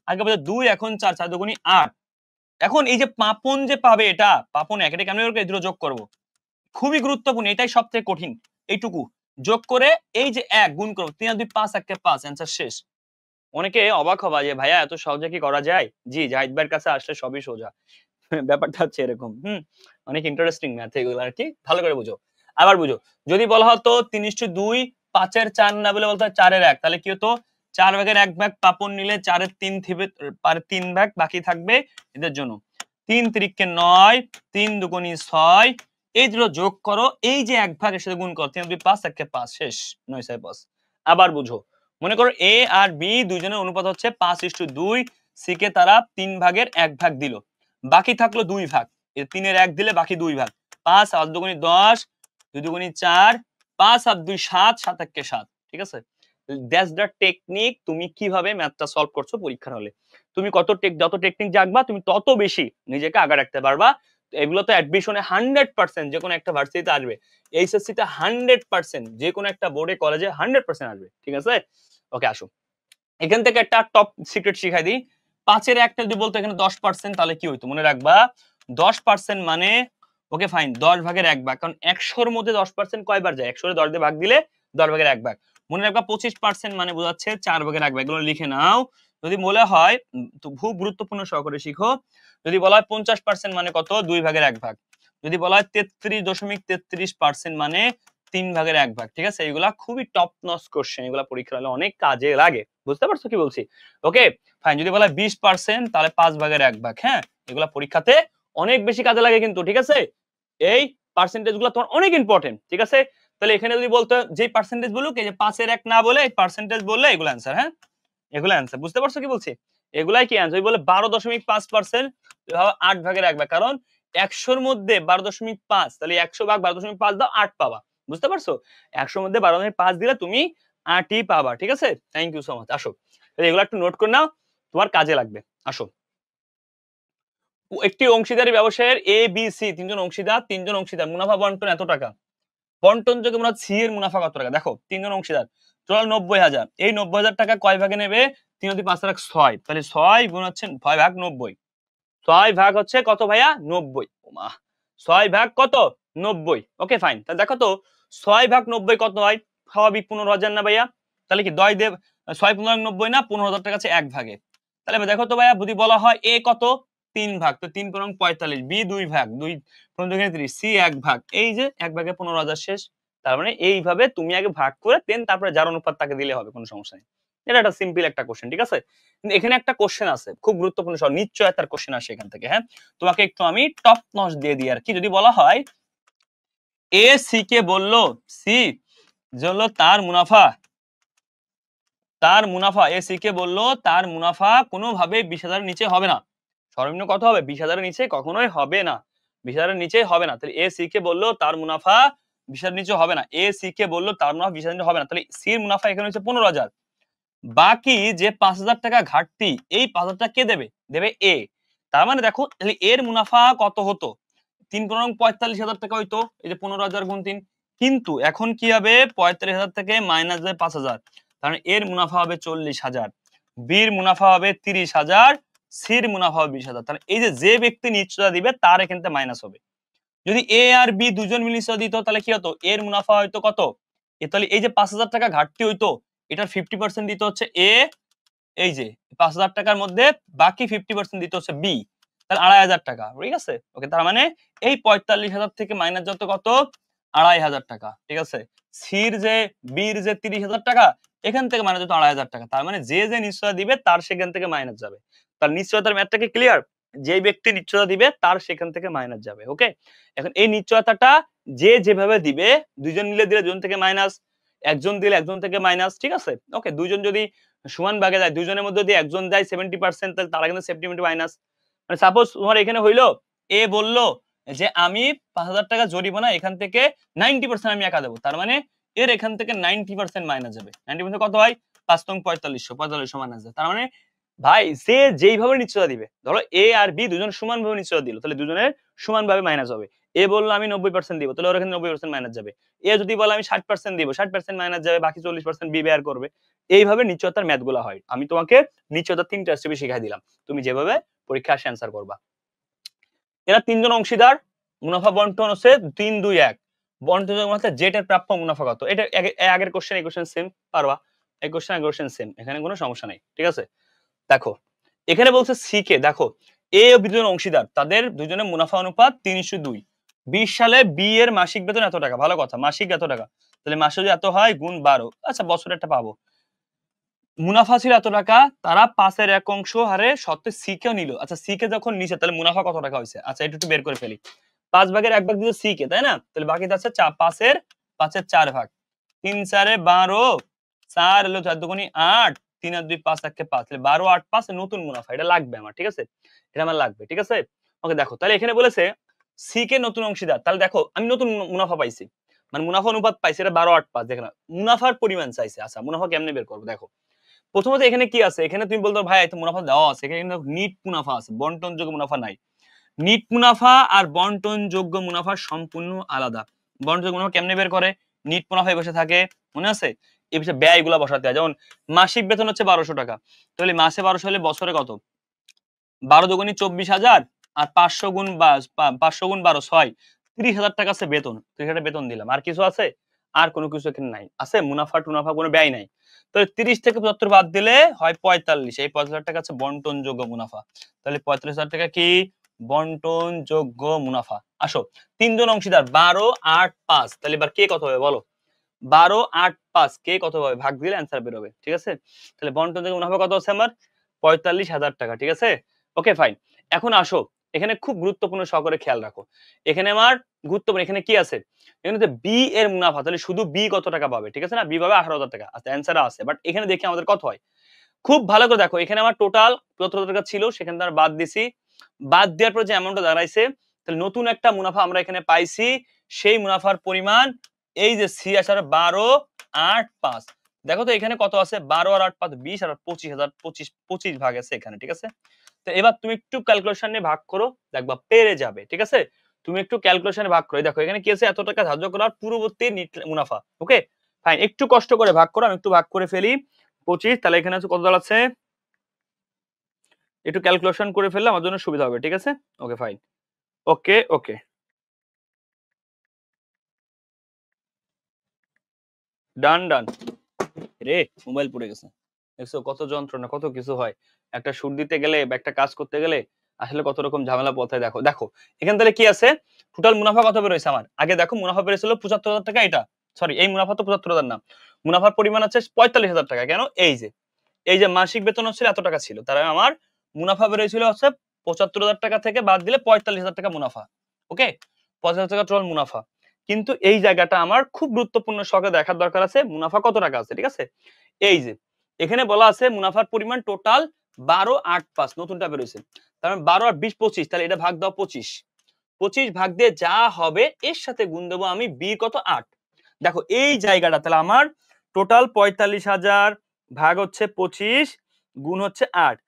আগে বাদ 2, এখন 4, 4 দুগুণী 8। এখন এই যে পাপন যে পাবে, এটা পাপন 1, এটা কেমন করে দুটো যোগ করব? খুবই গুরুত্বপূর্ণ, এটাই সবথেকে কঠিন। এইটুকু যোগ করে এই যে 1 গুণ করব, 3 আর 2 5, 1 কে 5, অ্যান্সার শেষ। অনেকে অবাক হবা যে ভাইয়া এত সহজে কি করা যায়? জি, জাহিদ ভাইয়ের কাছে আসলে সবই সোজা। ব্যাপারটা হচ্ছে এরকম। অনেক ইন্টারেস্টিং ম্যাথ এগুলো আর কি, ভালো করে বুঝো। আবার বুঝো, যদি বলা হতো 3:2, 5-এর 4 না বলে বলতো 4-এর 1, তাহলে কি হতো 4 ভাগের 1 ভাগ পাপন নিলে 4-এর 3 থিবে, 3 ভাগ বাকি থাকবে এদের জন্য। 3 3 9, 3 2 6, এই দুটো যোগ করো, এই যে 1 ভাগ এর সাথে গুণ করো, 3 2 5, 1 5, শেষ, 9 6 5। আবার বুঝো, মনে করো এ আর বি দুইজনের অনুপাত হচ্ছে 5:2, সি কে তারা 3 ভাগের 1 ভাগ দিল, বাকি থাকলো 2 ভাগ, এই 3-এর 1 দিলে বাকি 2 ভাগ, 5 আর 2 10, 2 2 4, 5 আর 2 7, 7 1 7, ঠিক আছে। দ্যাটস দ্য টেকনিক, তুমি কিভাবে ম্যাথটা সলভ করছো পরীক্ষার হলে। তুমি যত টেকনিক জানবা তুমি তত বেশি নিজেকে আগা রাখতে পারবা। এগুলো তো অ্যাডমিশনে 100% যে কোনো একটা ভার্সিটিতে আসবে, এইচএসসি তে 100%, যে কোনো একটা বোর্ডে কলেজে 100% আসবে, ঠিক আছে। ওকে, আসো এখান থেকে একটা টপ সিক্রেট শিখাই দিই। 5-এর 1টা যদি বলতো এখানে 10%, তাহলে কি হইতো মনে রাখবা, 10% মানে, ওকে ফাইন, 10 ভাগের 1 ভাগ, কারণ 100-র মধ্যে 10% কয়বার যায়, 100-রে 10 দিয়ে ভাগ দিলে 10 ভাগের 1 ভাগ। মনে রাখবা 25% মানে বোঝাচ্ছে 4 ভাগের 1 ভাগ, এগুলো লিখে নাও। যদি বলা হয়, তো খুব গুরুত্বপূর্ণ সহকারে শিখো, যদি বলা হয় 50% মানে কত, 2 ভাগের 1 ভাগ। যদি বলা হয় 33.33% মানে 3 ভাগের 1 ভাগ, ঠিক আছে। এগুলা খুবই টপ নচ কোশ্চেন, এগুলা পরীক্ষা হলে অনেক কাজে লাগে, বুঝতে পারছো কি বলছি। ওকে ফাইন, যদি বলা হয় 20% তাহলে 5 ভাগের 1 ভাগ। হ্যাঁ, এগুলা পরীক্ষাতে অনেক বেশি কাজে লাগে কিন্তু, ঠিক আছে। এই পার্সেন্টেজ গুলো তোমার অনেক ইম্পর্টেন্ট, ঠিক আছে। তাহলে এখানে যদি বলতো যে পার্সেন্টেজ বলুক, এই যে 5-এর 1 না বলে এই পার্সেন্টেজ বললে এগুলো অ্যান্সার। হ্যাঁ, এগুলো অ্যান্সার, বুঝতে পারছো কি বলছি। এগুলাই কি অ্যান্সার, বলে 12.5%, 8 ভাগের 1 ভাগ, কারণ 100-র মধ্যে 12.5, তাহলে 100 ভাগ 12.5 দাও, 8 পাবা, বুঝতে পারছো। 100-র মধ্যে 12.5 দিলে তুমি 8ই পাবা, ঠিক আছে। Thank you so much. আসো এগুলো একটু নোট করে নাও, তোমার কাজে লাগবে। আসো, একটি অংশীদারি ব্যবসায়ের এ বি সি তিনজন অংশীদার মুনাফা বন্টন এত টাকা, বন্টন যোগে আমরা সি এর মুনাফা কত টাকা। দেখো 3জন অংশীদার, টোটাল 90,000, এই 90,000 টাকা কয় ভাগে নেবে, 3 × 5 = 6, তাহলে 6 গুণ হচ্ছে 6 ভাগ 90, 6 ভাগ হচ্ছে কত ভাইয়া, 90। ওমা, 6 ভাগ কত, 90। ওকে ফাইন, তাহলে দেখো তো 6 ভাগ 90 কত হয়, স্বাভাবিক 15,000 না ভাইয়া, তাহলে কি 10 দেব, 6 15 90 না, 15,000 টাকা আছে 1 ভাগে। তাহলে দেখো তো ভাইয়া, যদি বলা হয় এ কত, 3 ভাগ, তো 3 × 45, বি 2 ভাগ, 2 15 30, সি 1 ভাগ, এই যে 1 ভাগে 15,000, শেষ। তার মানে এইভাবে তুমি আগে ভাগ করে দেন, তারপরে যার অনুপাত তাকে দিলে হবে, কোনো সমস্যা নেই। এটা একটা সিম্পল একটা কোশ্চেন, ঠিক আছে। কিন্তু এখানে একটা কোশ্চেন আছে খুব গুরুত্বপূর্ণ, সব নিশ্চয়তার কোশ্চেন আসে এখান থেকে। হ্যাঁ, তোমাকে একটু আমি টপ নচ দিয়ে দিই আর কি। যদি বলা হয় এ সি কে বলল, সি যে হলো তার মুনাফা এ সি কে বলল তার মুনাফা কোনোভাবে 20,000-এর নিচে হবে না। সর্বনিম্ন কত হবে, 20,000-এর নিচে কখনোই হবে না, 20,000-এর নিচে হবে না। তাহলে এ সি কে বলল তার মুনাফা 20,000-এর নিচে হবে না, এ সি কে বলল তার মুনাফা 20,000-এর নিচে হবে না, তাহলে সির মুনাফা এখানে হচ্ছে 15,000। বাকি যে 5,000 টাকা ঘাটতি, এই 5,000 টাকা কে দেবে, দেবে এ। তার মানে দেখো তাহলে এর মুনাফা কত হতো, 3 × 45,000 টাকা হইতো, এই যে 15,000 গুণ 3। কিন্তু এখন কি হবে, 45,000 থেকে মাইনাস যাবে 5,000, কারণ এর মুনাফা হবে 40,000, বির মুনাফা হবে 30,000, সির মুনাফা হবে 20,000। তাহলে এই যে যে ব্যক্তি নিশ্চয়তা দিবে তার এখান থেকে মাইনাস হবে। যদি এ আর বি দুজন মিলে নিশ্চয়তা দিত, তাহলে কি হতো, এর মুনাফা হয়তো কত, তাহলে এই যে 5,000 টাকা ঘাটতি হইতো, এটার 50% দিতে হচ্ছে এ, এই যে 5,000 টাকার মধ্যে বাকি 50% দিতে হচ্ছে বি, তাহলে 2,500 টাকা, ঠিক আছে। ওকে, তার মানে এই 45,000 থেকে মাইনাস যত কত, 2,500 টাকা, ঠিক আছে। সির যে বির যে 30,000 টাকা, এখান থেকে মাইনাস যত 2,500 টাকা, তার মানে যে যে নিশ্চয়তা দিবে তার সেখান থেকে মাইনাস যাবে। তার নিশ্চয়তার ম্যাথটা কি ক্লিয়ার, যে ব্যক্তি নিশ্চয়তা দিবে তার সেখান থেকে মাইনাস যাবে। ওকে, এখন এই নিশ্চয়তাটা যে যেভাবে দিবে, দুইজন মিলে দিলে দুজন থেকে মাইনাস, একজন দিলে একজন থেকে মাইনাস, ঠিক আছে। ওকে, দুইজন যদি সমান ভাগে যায়, দুইজনের মধ্যে যদি একজন দেয় 70%, তাহলে তারা কিন্তু 70 মাইনাস। মানে সাপোজ তোমার এখানে হইলো এ বললো যে আমি 5,000 টাকা জরিমানা এখান থেকে 90% আমি একা দেবো, তার মানে এর এখান থেকে 90% মাইনাস যাবে। 90% কত হয়, 5 × 4500 মাইনাস যায়। তার মানে ভাই সে যেইভাবে নিশ্চয়তা দিবে, ধরো এ আর বি দুজন সমান ভাবে নিশ্চয়তা দিল, তাহলে দুজনের সমান ভাবে মাইনাস হবে। এ বললো আমি 90% দিব, তাহলে ওর এখানে 90% মাইনাস যাবে। এ যদি বলে আমি 60% দিব, 60% মাইনাস যাবে, বাকি 40% বি বেয়ার করবে। এইভাবে নিশ্চয়তার ম্যাথ গুলা হয়। আমি তোমাকে নিশ্চয়তার 3টা স্টেপে শিখাই দিলাম, তুমি যেভাবে পরীক্ষা আসে অ্যান্সার করবা। এরা 3জন অংশীদার, মুনাফা বন্টন হচ্ছে 3 2 1, বন্টন হচ্ছে জেড এর প্রাপ্য মুনাফা কত। এটা আগের কোশ্চেন এই কোশ্চেন সেম, পারবা, এই কোশ্চেন আগের কোশ্চেন সেম, এখানে কোনো সমস্যা নাই, ঠিক আছে। দেখো এখানে বলছে সি কে, দেখো এ ও বি দুজন অংশীদার, তাদের দুজনের মুনাফা অনুপাত 3:2, 20 সালে বি এর মাসিক বেতন এত টাকা, ভালো কথা, মাসিক এত টাকা, তাহলে মাসে যদি এত হয় গুণ 12, আচ্ছা বছরে একটা পাবো। মুনাফা ছিল এত টাকা, তারা 5 এর 1 অংশ হারে সত্ত্বে সি কেও নিল। আচ্ছা সি কে যখন নিছে তাহলে মুনাফা কত টাকা হয়েছে? আচ্ছা এটা একটু বের করে ফেলি। 5 ভাগের 1 ভাগ দিতে সি কে, তাই না? তাহলে বাকি আছে 5 এর 4 ভাগ। 3 4 এ 12, 4 হলো 4 দুগুণী 8, 3 আর 2 5 একে 5, তাহলে 12 8 5 নতুন মুনাফা। এটা লাগবে আমার, ঠিক আছে? এটা আমার লাগবে, ঠিক আছে? ওকে দেখো, তাহলে এখানে বলেছে সি কে নতুন অংশীদার। তাহলে দেখো আমি নতুন মুনাফা পাইছি। মানে মুনাফা অনুপাত পাইছি, এটা 12 8 5, দেখেন মুনাফার পরিমাণ চাইছে। আচ্ছা মুনাফা কেমনে বের করব দেখো। প্রথমত এখানে কি আছে? এখানে তুমি বলতে ভাই এত মুনাফা দেওয়া আছে, এখানে কিন্তু নিট মুনাফা আছে, বন্টনযোগ্য মুনাফা নাই। নিট মুনাফা আর বন্টনযোগ্য মুনাফা সম্পূর্ণ আলাদা। বন্টনযোগ্য মুনাফা কেমনে বের করে? নিট মুনাফা বসে থাকে, মনে আছে? এই বিষয়ে ব্যয়গুলো বসাতে হয়। যেমন মাসিক বেতন হচ্ছে 1200 টাকা, তাহলে মাসে 1200 হলে বছরে কত? 12 দুগুণী 24,000 আর 500 গুণ 12 6, 30,000 টাকা আছে বেতন। 30,000 বেতন দিলাম। আর কিছু আছে? আর কোনো কিছু এখানে নাই। আছে মুনাফা টুনাফা কোনো ব্যয় নাই। তাহলে 30 থেকে 75 বাদ দিলে হয় 45। এই 45,000 টাকা আছে বন্টনযোগ্য মুনাফা। তাহলে 45,000 টাকা কি? বন্টনযোগ্য মুনাফা। আসো 3 জন অংশীদার 12 8 5, তাহলে এবার কে কত হবে বলো? 12 8 5 কে কত হবে? ভাগ দিলে অ্যান্সার বের হবে, ঠিক আছে? তাহলে বন্টনযোগ্য মুনাফা কত আছে আমার? 45,000 টাকা, ঠিক আছে? Okay fine. এখন আসো এখানে খুব গুরুত্বপূর্ণ সহকারে খেয়াল রাখো। এখানে আমার গুরুত্বপূর্ণ, এখানে কি আছে? এখানে তো বি এর মুনাফা, তাহলে শুধু বি কত টাকা পাবে, ঠিক আছে না? বি পাবে 18,000 টাকা। আচ্ছা অ্যান্সার আছে, বাট এখানে দেখি আমাদের কত হয়। খুব ভালো করে দেখো, এখানে আমার টোটাল 75,000 টাকা ছিল, সেখান থেকে বাদ দিছি। বাদ দেওয়ার পর যে অ্যামাউন্টটা দাঁড়াইছে, তাহলে নতুন একটা মুনাফা আমরা এখানে পাইছি। সেই মুনাফার পরিমাণ এই যে সি আসার 12 8 5, দেখো তো এখানে কত আছে? 12 আর 8 5 20 আর 25,000, 25 ভাগ আছে এখানে, ঠিক আছে? তো এবার তুমি একটু ক্যালকুলেশন নিয়ে ভাগ করো, দেখবা পেরে যাবে, ঠিক আছে? তুমি একটু ক্যালকুলেশনে ভাগ করো, দেখো এখানে কি আছে? এত টাকা ধার্য করার পূর্ববর্তী মুনাফা। ওকে ফাইন, একটু কষ্ট করে ভাগ করো, আমি একটু ভাগ করে ফেলি। 25, তাহলে এখানে আছে কত দাঁড়াচ্ছে? একটু ক্যালকুলেশন করে ফেললে আমার জন্য সুবিধা হবে, ঠিক আছে? Okay fine. Okay okay done done. রে মোবাইল পড়ে গেছে, দেখছো কত যন্ত্রণা, কত কিছু হয় একটা সুর দিতে গেলে বা একটা কাজ করতে গেলে, আসলে কত রকম ঝামেলা পথে। দেখো দেখো এখানে তাহলে কি আছে? টোটাল মুনাফা কত বের হয়েছে আমার? আগে দেখো মুনাফা বেড়েছিল 75,000 টাকা, এটা সরি এই মুনাফা তো 75,000 না, মুনাফার পরিমাণ আছে 45,000 টাকা। কেন? এই যে মাসিক বেতন হচ্ছিল এত টাকা ছিল, তার আমার মুনাফা বের হয়েছিল হচ্ছে 75,000 টাকা থেকে বাদ দিলে 45,000 টাকা মুনাফা। ওকে 45,000 টাকা টোটাল মুনাফা। কিন্তু এই জায়গাটা আমার খুব গুরুত্বপূর্ণ সহকারে দেখার দরকার আছে, মুনাফা কত টাকা আছে, ঠিক আছে? এই যে এখানে বলা আছে মুনাফার পরিমাণ টোটাল 12 8 5, নতুনটা বের হয়েছে। তার মানে 12 আর 20 25, তাহলে এটা ভাগ দাও 25। 25 ভাগ দিয়ে যা হবে এর সাথে গুণ দেবো আমি, বি কত? 8। দেখো এই জায়গাটা তাহলে আমার টোটাল 45,000 ভাগ হচ্ছে 25 গুণ হচ্ছে 8,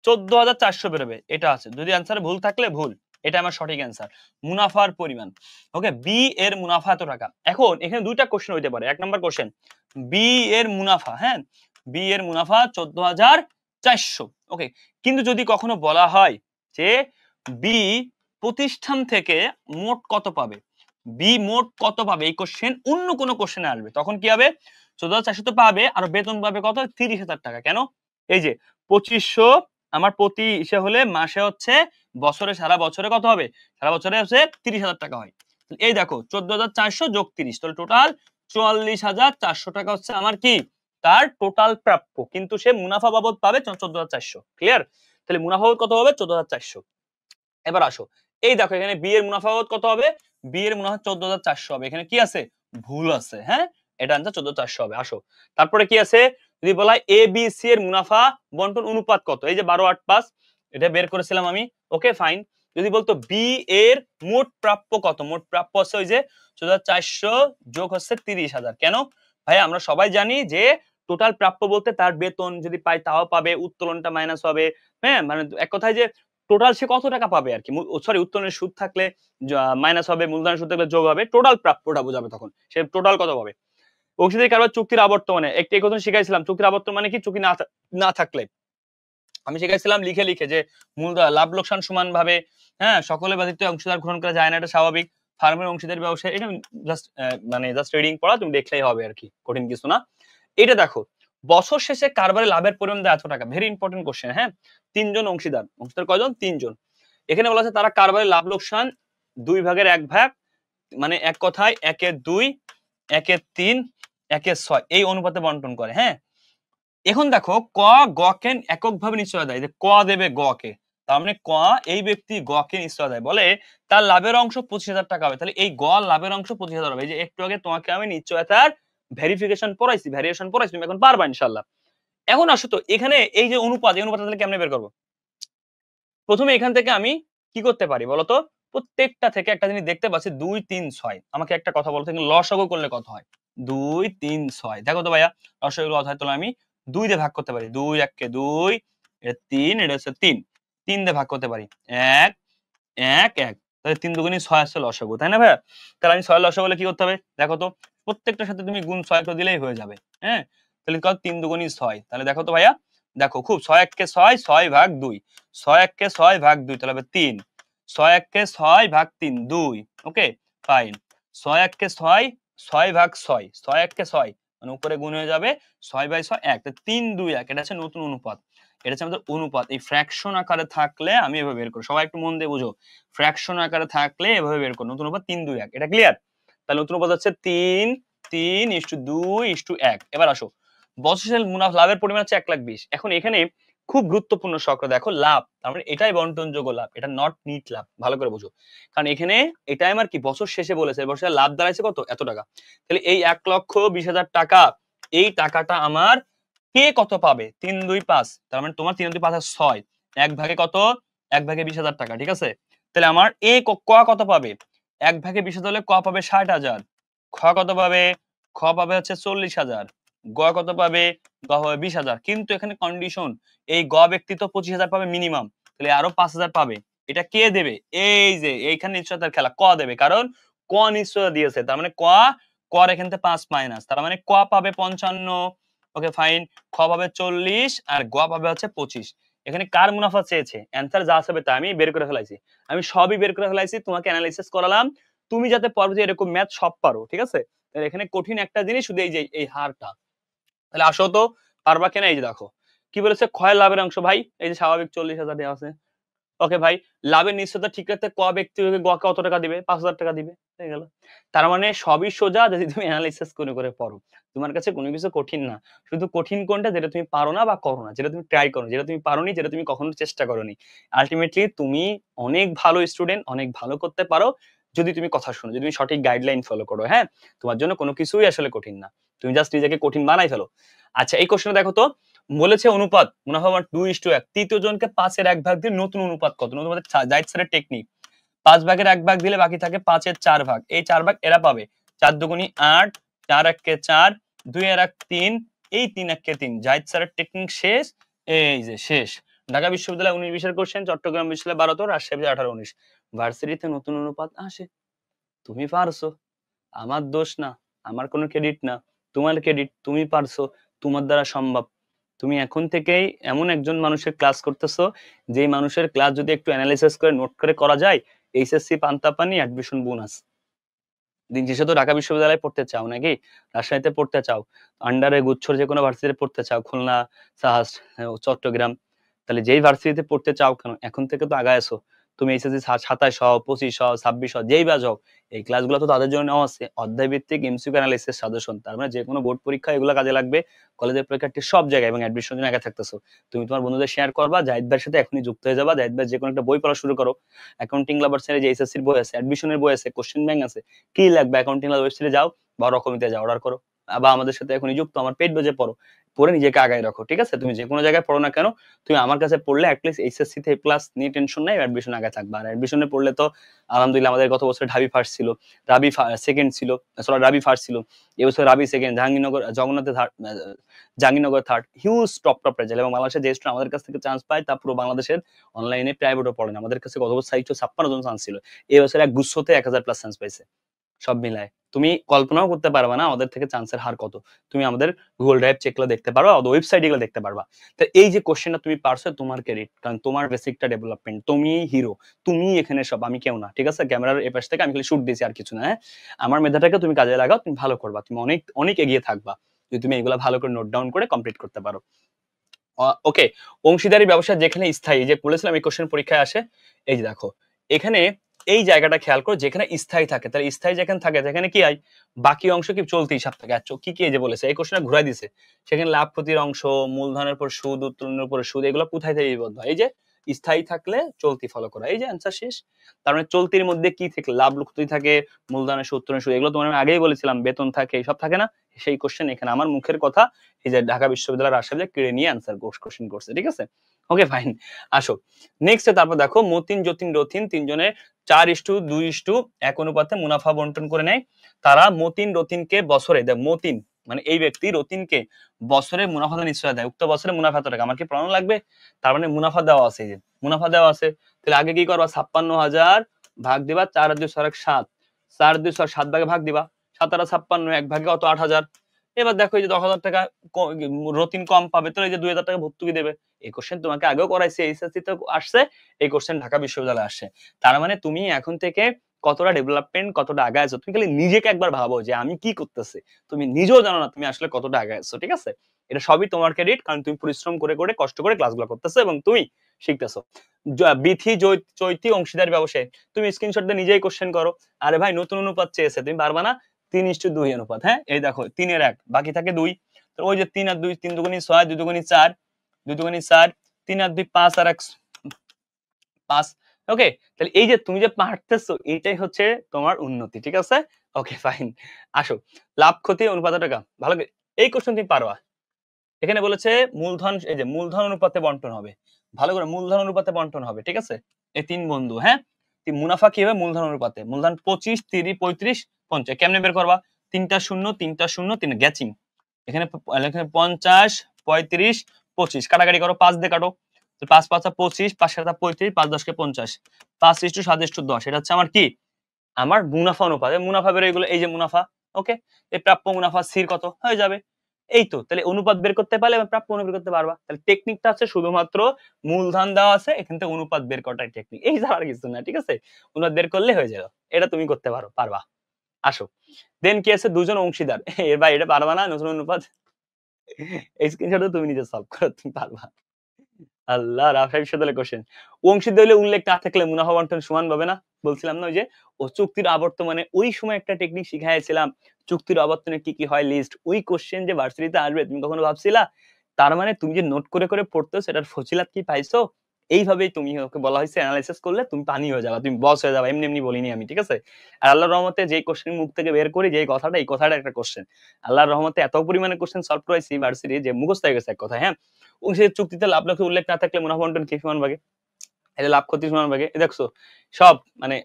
14,400 বেরোবে। এটা আছে, যদি অ্যান্সারে ভুল থাকলে ভুল, এটা আমার সঠিক অ্যান্সার, মুনাফার পরিমাণ। ওকে বি এর মুনাফা এত টাকা। এখন এখানে দুইটা কোশ্চেন হইতে পারে। এক নম্বর কোশ্চেন, বি এর মুনাফা, হ্যাঁ বি এর মুনাফা 14,400। ওকে কিন্তু যদি কখনো বলা হয় যে বি প্রতিষ্ঠান থেকে মোট কত পাবে, বি মোট কত পাবে, এই কোশ্চেন অন্য কোন কোশ্চেনে আসবে, তখন কি হবে? 14,400 তো পাবে, আর বেতন পাবে কত? 30,000 টাকা। কেন? এই যে 2500 আমার প্রতি ইসে হলে মাসে হচ্ছে, বছরে সারা বছরে কত হবে? সারা বছরে হচ্ছে 30,000 টাকা হয়। এই দেখো 14,400 যোগ 30, তাহলে টোটাল 44,400 টাকা হচ্ছে আমার কি, তার টোটাল প্রাপ্য। কিন্তু সে মুনাফা বাবদ পাবে 14,400। ক্লিয়ার? তাহলে মুনাফা বাবদ কত হবে? 14,400। এবার আসো এই দেখো এখানে বি এর মুনাফা বাবদ কত হবে? বি এর মুনাফা 14,400 হবে। এখানে কি আছে? ভুল আছে, হ্যাঁ এটা আনসার 14,400 হবে। আসো তারপরে কি আছে? যদি বলা হয় এ বি সি এর মুনাফা বন্টন অনুপাত কত, এই যে 12 8 5, এটা বের করেছিলাম আমি। Okay fine. যদি বলতো বি এর মোট প্রাপ্য কত, মোট প্রাপ্য আছে ওই যে 14,400 যোগ হচ্ছে 30,000। কেন ভাই? আমরা সবাই জানি যে টোটাল প্রাপ্য বলতে তার বেতন যদি পায় তাও পাবে, উত্তোলনটা মাইনাস হবে, হ্যাঁ মানে এক কথায় যে টোটাল সে কত টাকা পাবে আর কি, সরি উত্তোলনের সুদ থাকলে মাইনাস হবে, মূলধনের সুদ থাকলে যোগ হবে, টোটাল প্রাপ্যটা বোঝাবে তখন সে টোটাল কত পাবে। অংশীদারি কারবার চুক্তির আবর্তমানে একটি কথা শিখাইছিলাম, চুক্তির আবর্তন মানে কি? চুক্তি না থাকলে আমি শিখাইছিলাম লিখে লিখে যে লাভ লোকসান সমান ভাবে, হ্যাঁ সকলে বাধিত অংশীদার গ্রহণ করা যায় না, এটা স্বাভাবিক। ফার্মের অংশীদারি ব্যবসায় এটা জাস্ট মানে জাস্ট রিডিং পড়া, তুমি দেখলেই হবে আর কি, কঠিন কিছু না। এটা দেখো বছর শেষে কারবারে লাভের পরিমাণ দেয় এত টাকা, ভেরি ইম্পর্টেন্ট কোশ্চেন। হ্যাঁ 3 জন অংশীদার, অংশীদার কয়জন? 3 জন। এখানে বলা আছে তারা কারবারে লাভ লোকসান 2 ভাগের 1 ভাগ মানে এক কথায় 1/2 1/3 1/6 এই অনুপাতে বন্টন করে। হ্যাঁ, এখন দেখো ক গ কে এককভাবে নিশ্চয়তা দেয়, যে ক দেবে গ কে, তার মানে ক এই ব্যক্তি গ কে নিশ্চয়তা দেয়, বলে তার লাভের অংশ 25,000 টাকা হবে। তাহলে এই গ লাভের অংশ 25,000 হবে। এই যে একটু আগে তোমাকে আমি নিশ্চয়তার ভেরিফিকেশন পড়াইছি, ভ্যারিয়েশন পড়াইছি, তুমি এখন পারবা ইনশাআল্লাহ। এখন আসো তো এখানে এই যে অনুপাত, এই অনুপাত তাহলে কেমনে বের করব? প্রথমে এখান থেকে আমি কি করতে পারি বলতো? প্রত্যেকটা থেকে একটা জিনিস দেখতে পাচ্ছি 2 3 6। আমাকে একটা কথা বলতো, লসাগু করলে কত হয়? 2 3 6। দেখো তো ভাইয়া, লসাগু কত হয়? তাহলে আমি 2 দিয়ে ভাগ করতে পারি। 2 1 কে 2, এটা 3, এটা হচ্ছে 3। 3 দিয়ে ভাগ করতে পারি। 1 1 1। তাহলে 3 দুগুণী 6 আসছে লসাগু, তাই না ভাইয়া? তাহলে আমি 6 লসাগু হলে কি করতে হবে? দেখো তো, প্রত্যেকটার সাথে তুমি গুণ 6 করে দিলেই হয়ে যাবে। হ্যাঁ? তাহলে কত? 3 দুগুণী 6। তাহলে দেখো তো ভাইয়া, দেখো খুব 6 1 কে 6, 6 ভাগ 2। 6 1 কে 6 ভাগ 2 তাহলে হবে 3। 6 1 কে 6 ভাগ 3 2। ওকে, ফাইন। 6 1 কে 6, 6 ভাগ 6। 6 1 কে 6 মানে উপরে গুণ হয়ে যাবে 6/6 1। তো 3 2 1 এটা হচ্ছে নতুন অনুপাত। এটা হচ্ছে আমাদের অনুপাত। এই ফ্র্যাকশন আকারে থাকলে আমি এভাবে বের করি। সবাই একটু মন দিয়ে বুঝো। ফ্র্যাকশন আকারে থাকলে এভাবে বের করো। নতুন অনুপাত 3 2 1। এটা ক্লিয়ার? তাহলে নতুন অনুপাত হচ্ছে 3 3:2:1। এবার আসো, বছরের মুনাফা লাভের পরিমাণ হচ্ছে 1,20,000। এখন এখানে খুব গুরুত্বপূর্ণ সূত্র দেখো, লাভ তার মানে এটাই বন্টনযোগ্য লাভ, এটা নট নিট লাভ। ভালো করে বুঝো, কারণ এখানে এটাই আমার কি বছর শেষে বলেছে, বছরে লাভ দাঁড়াইছে কত? এত টাকা। তাহলে এই 1,20,000 টাকা, এই টাকাটা আমার কে কত পাবে? 3 2 5। তার মানে তোমার 3 2 5 আর 6, এক ভাগে কত? 1/20,000 টাকা। ঠিক আছে? তাহলে আমার ক কত পাবে? 1/20,000 হলে ক পাবে 60,000। খ কত পাবে? খ পাবে হচ্ছে 40,000। গ কত পাবে? গ পাবে 20,000। কিন্তু এখানে কন্ডিশন, এই গ ব্যক্তি তো 25,000 পাবে মিনিমাম, তাহলে আরো 5,000 পাবে। এটা কে দেবে? এই যে এইখানে নিশ্চয়তার খেলা, ক দেবে, কারণ ক নিশ্চয়তা দিয়েছে। তার মানে কর এখান থেকে 5 মাইনাস, তার মানে ক পাবে 55। Okay fine. খ পাবে 40 আর গ পাবে হচ্ছে 25। এখানে কার মুনাফা চেয়েছে? অ্যান্সার যা আসবে তা আমি বের করে ফেলাইছি। আমি সবই বের করে ফেলাইছি, তোমাকে অ্যানালাইসিস করালাম। তুমি যাতে পরবর্তী এরকম ম্যাথ সব পারো। ঠিক আছে? তাহলে এখানে কঠিন একটা জিনিস শুধু এই যে এই হারটা। তাহলে আসো তো, পারবা কিনা? এই যে দেখো কি বলেছে, ক্ষয় লাভের অংশ ভাই, এই যে স্বাভাবিক 40,000 দেওয়া আছে। ওকে ভাই, লাভের নিশ্চয়তা ঠিক রাখতে ক ব্যক্তি গ কে কত টাকা দিবে? 5,000 টাকা দিবে। হয়ে গেল। তার মানে সবই সোজা যদি তুমি এনালাইসিস করে পড়ো। তোমার কাছে কোনো কিছু কঠিন না। শুধু কঠিন কোনটা? যেটা তুমি পারো না বা করো না, যেটা তুমি ট্রাই করো, যেটা তুমি পারোনি, যেটা তুমি কখনো চেষ্টা করোনি। আলটিমেটলি তুমি অনেক ভালো স্টুডেন্ট, অনেক ভালো করতে পারো যদি তুমি কথা শোনো, যদি তুমি সঠিক গাইডলাইন ফলো করো। হ্যাঁ? তোমার জন্য কোনো কিছুই আসলে কঠিন না। তুমি জাস্ট নিজেকে কঠিন বানাই ফেলো। আচ্ছা, এই কোশ্চেনটা দেখো তো, বলেছে অনুপাত মুনাফা 2:1। তৃতীয় জনকে 5 এর 1 ভাগ দিয়ে নতুন অনুপাত কত? নতুন অনুপাত জাহিদ স্যারের টেকনিক। 5 ভাগের 1 ভাগ দিলে বাকি থাকে 5 এর 4 ভাগ। এই 4 ভাগ এরা পাবে। 4 দুগুণী 8, 4 1 কে 4, 2 এর 1 3, এই 3 1 কে 3। জাহিদ স্যারের টেকনিক শেষ। এই যে শেষ। ঢাকা বিশ্ববিদ্যালয় 19-20 এর কোশ্চেন, চট্টগ্রাম বিশ্ববিদ্যালয় 12 তো, রাজশাহী 18-19। ভার্সিটিতে নতুন অনুপাত আসে। তুমি পারছো। আমার দোষ না, আমার কোনো ক্রেডিট না, তোমার ক্রেডিট। তুমি পারছো, তোমার দ্বারা সম্ভব। তুমি এখন থেকেই এমন একজন মানুষের ক্লাস করতেছো, যেই মানুষের ক্লাস যদি একটু অ্যানালাইসিস করে নোট করে করা যায়, এইচএসসি পান্তা পানি, অ্যাডমিশন বোনাস। দিন শেষে তো ঢাকা বিশ্ববিদ্যালয়ে পড়তে চাও নাকি? রাজশাহীতে পড়তে চাও, আন্ডারে গুচ্ছর যে কোনো ভার্সিটিতে পড়তে চাও, খুলনা, সাহাস, চট্টগ্রাম। তাহলে যেই ভার্সিটিতে পড়তে চাও কেন, এখন থেকে তো আগায় আছো। তুমি এইচএসসি 27 হও, 25 হও, 26 হও, যেই বাজ হও, এই ক্লাসগুলো তো তাদের জন্য নেওয়া আছে। অধ্যায় ভিত্তিক এমসিকিউ অ্যানালাইসিস সাজেশন। তার মানে যেকোনো বোর্ড পরীক্ষা এগুলো কাজে লাগবে। কলেজের পরীক্ষার্থী সব জায়গায়, এবং অ্যাডমিশনের জন্য আগে থাকতেছো। তুমি তোমার বন্ধুদের শেয়ার করবা, জাহিদ ভাইয়ের সাথে এখনই যুক্ত হয়ে যাবা। জাহিদ ভাই যেকোনো একটা বই পড়া শুরু করো। অ্যাকাউন্টিং লাভার্স এর যে এইচএসসির বই আছে, অ্যাডমিশনের বই আছে, কোশ্চেন ব্যাংক আছে। কি লাগবে? অ্যাকাউন্টিং ওয়েবসাইটে যাও বা রকমিতে যাও, অর্ডার করো। বা আমাদের সাথে এখনই যুক্ত, আমার পেইড বেজে পড়ো। পড়ে নিজেকে আগায় রাখো। ঠিক আছে? তুমি যে কোনো জায়গায় পড়ো না কেন, তুমি আমার কাছে পড়লে অ্যাটলিস্ট এইচএসসি তে প্লাস নিয়ে টেনশন নাই, অ্যাডমিশন আগে থাকবা। আর অ্যাডমিশনে পড়লে তো আলহামদুলিল্লাহ, আমাদের গত বছর ঢাবি ফার্স্ট ছিল, রাবি সেকেন্ড ছিল, সরি রাবি ফার্স্ট ছিল। এবছর রাবি সেকেন্ড, জাহাঙ্গীরনগর জগন্নাথে third, Jahangirnagar third. Huge top result. এবং বাংলাদেশের যে স্টুডেন্ট আমাদের কাছ থেকে চান্স পায়, তা পুরো বাংলাদেশের অনলাইনে প্রাইভেটও পড়ে না। আমাদের কাছে গত বছর 56 জন চান্স ছিল। এই বছর এক গুচ্ছতে 1000 প্লাস চান্স পাইছে সব মিলায়। তুমি কল্পনাও করতে পারবা না আমাদের থেকে চান্সের হার কত। তুমি আমাদের গুগল ড্রাইভ চেক করে দেখতে পারবা, আমাদের ওয়েবসাইট গুলো দেখতে পারবা। তো এই যে কোশ্চেনটা তুমি পারছো, তোমার ক্রেডিট, কারণ তোমার বেসিকটা ডেভেলপমেন্ট, তুমি হিরো, তুমি এখানে সব, আমি কেউ না। ঠিক আছে? ক্যামেরার এপাশ থেকে আমি খালি শুট দিয়েছি, আর কিছু না। হ্যাঁ, আমার মেধাটাকে তুমি কাজে লাগাও, তুমি ভালো করবা, তুমি অনেক অনেক এগিয়ে থাকবা যদি তুমি এগুলো ভালো করে নোট ডাউন করে কমপ্লিট করতে পারো। ওকে, অংশীদারি ব্যবসা যেখানে স্থায়ী, যে বলেছিলাম এই কোশ্চেন পরীক্ষায় আসে। এই যে দেখো, এখানে এই জায়গাটা খেয়াল করো, যেখানে স্থায়ী থাকে, তাহলে স্থায়ী যেখানে থাকে সেখানে কি হয়, বাকি অংশ কি চলতি হিসাব থাকে। আচ্ছা কি কি এই যে বলেছে, এই কোশ্চেনটা ঘুরাই দিছে, সেখানে লাভ ক্ষতির অংশ, মূলধনের উপর সুদ, উত্তোলনের উপর সুদ, এগুলো কোথায় থেকে বিবদ্ধ হয়? এই যে স্থায়ী থাকলে চলতি ফলো করা, এই যে অ্যান্সার শেষ। তার মানে চলতির মধ্যে কি থাকে, লাভ ক্ষতি থাকে, মূলধনের সুদ, উত্তোলনের সুদ, এগুলো তোমার আমি আগেই বলেছিলাম, বেতন থাকে, সব থাকে না। সেই কোশ্চেন এখানে আমার মুখের কথা এই যে ঢাকা বিশ্ববিদ্যালয়ের রাজশাহী কেড়ে নিয়ে অ্যান্সার কোশ্চেন করছে, ঠিক আছে। ওকে ফাইন, আসো নেক্সট। তারপর দেখো মতিন, যতীন, রথিন তিনজনের 4:2:1 অনুপাতে মুনাফা বন্টন করে নেয়। তারা মতিন রতিনকে বছরে দেয়, মতিন মানে এই ব্যক্তি রতিনকে বছরে মুনাফা নিশ্চয় দেয়, উক্ত বছরে মুনাফা এত টাকা। আমার কি প্রমাণ লাগবে? তার মানে মুনাফা দেওয়া আছে, এই যে মুনাফা দেওয়া আছে, তাহলে আগে কি করবা, 56,000 ভাগ দিবা 4/2 = 7, 4/2 ভাগে ভাগ দিবা, 7/56, 1 ভাগে কত, 8,000। এবার দেখো এই যে 10,000 টাকা রতিন কম পাবে, তো এই যে 2,000 টাকা ভর্তুকি দেবে। এই কোশ্চেন তোমাকে আগেও করাইছে, এইচএসসি তে আসছে, এই কোশ্চেন ঢাকা বিশ্ববিদ্যালয়ে আসছে। তার মানে তুমি এখন থেকে কতটা ডেভেলপমেন্ট, কতটা আগায় আছো, তুমি খালি নিজেকে একবার ভাবো যে আমি কি করতেছি, তুমি নিজেও জানো না তুমি আসলে কতটা আগায় আছো, ঠিক আছে। এটা সবই তোমার ক্রেডিট, কারণ তুমি পরিশ্রম করে করে কষ্ট করে ক্লাসগুলো করতেছো এবং তুমি শিখতেছো। বিথি, চৈতি অংশীদার ব্যবসায়, তুমি স্ক্রিনশট দিয়ে নিজেই কোশ্চেন করো। আরে ভাই নতুন অনুপাত চেয়েছে, তুমি পারবা না? 3:2 অনুপাত, হ্যাঁ এই দেখো 3-1 বাকি থাকে 2, তো ওই যে 3 আর 2, 3 দুগুণী 6, 2 দুগুণী 4, 2 দুগুণী 4, 3 আর 2 5 আর 1 5। ওকে, তাহলে এই যে তুমি যে পারতেছো, এটাই হচ্ছে তোমার উন্নতি, ঠিক আছে। ওকে ফাইন, আসো লাভ ক্ষতি অনুপাত টাকা, ভালো করে এই কোশ্চেন তুমি পারবা। এখানে বলেছে মূলধন, এই যে মূলধন অনুপাতে বন্টন হবে, ভালো করে মূলধন অনুপাতে বন্টন হবে, ঠিক আছে। এই তিন বন্ধু, হ্যাঁ মুনাফা কি হবে, মূলধন অনুপাতে, মূলধন 25, 30, 35, 50, কেমনে বের করবা, 3টা 0, 3টা 0, 3 গ্যাচিং, এখানে 50, 35, 25 কাটাকাটি করো, 5 দিয়ে কাটো, 5 5 25, 5 7 35, 5 10 50, 5:7:10, এটা হচ্ছে আমার কি, আমার মুনাফা অনুপাত। মুনাফা বের হয়ে গেলো, এই যে মুনাফা। ওকে, এই প্রাপ্য মুনাফা স্থির কত হয়ে যাবে, এই তো। তাহলে অনুপাত বের করতে পারলে প্রাপ্য অনুপাত বের করতে পারবা। তাহলে টেকনিকটা আছে শুধুমাত্র মূলধন দেওয়া আছে, এখান থেকে অনুপাত বের করাটাই টেকনিক, এই ছাড়া আর কিছু না, ঠিক আছে। অনুপাত বের করলে হয়ে যাবে, এটা তুমি করতে পারো, পারবা। আসো দেন কি আছে, দুজন অংশীদার, এর ভাই এটা পারবা না, নতুন অনুপাত, এই স্ক্রিনশটও তুমি নিজে সলভ করো, তুমি পারবা। আল্লাহ, রাজশাহী বিশ্ববিদ্যালয়ের কোশ্চেন, অংশীদার উল্লেখ না থাকলে মুনাফা বন্টন সমান পাবে না, বলছিলাম না ওই যে, ও চুক্তির আবর্তমানে ওই সময় একটা টেকনিক শিখাইছিলাম, চুক্তির আবর্তনে কি কি হয় লিস্ট, ওই কোশ্চেন যে ভার্সিটিতে আসবে তুমি কখনো ভাবছিলা? তার মানে তুমি যে নোট করে করে পড়তো, সেটার ফজিলাত কি পাইছো? এইভাবেই তুমি, ওকে বলা হয়েছে অ্যানালাইসিস করলে তুমি পানি হয়ে যাবা, তুমি বস হয়ে যাবা, এমনি এমনি বলিনি আমি, ঠিক আছে। আর আল্লাহর রহমতে যেই কোশ্চেন মুখ থেকে বের করি, যেই কথাটা, এই কথাটা একটা কোশ্চেন, আল্লাহর রহমতে এত পরিমাণে কোশ্চেন সলভ করাইছি ভার্সিটি যে মুখস্থ হয়ে গেছে এক কথা, হ্যাঁ। অংশীদার চুক্তিতে লাভ লক্ষ্য উল্লেখ না থাকলে মুনাফা বন্টন কি সমান ভাগে, এই যে লাভ ক্ষতি সমান ভাগে, দেখছো সব মানে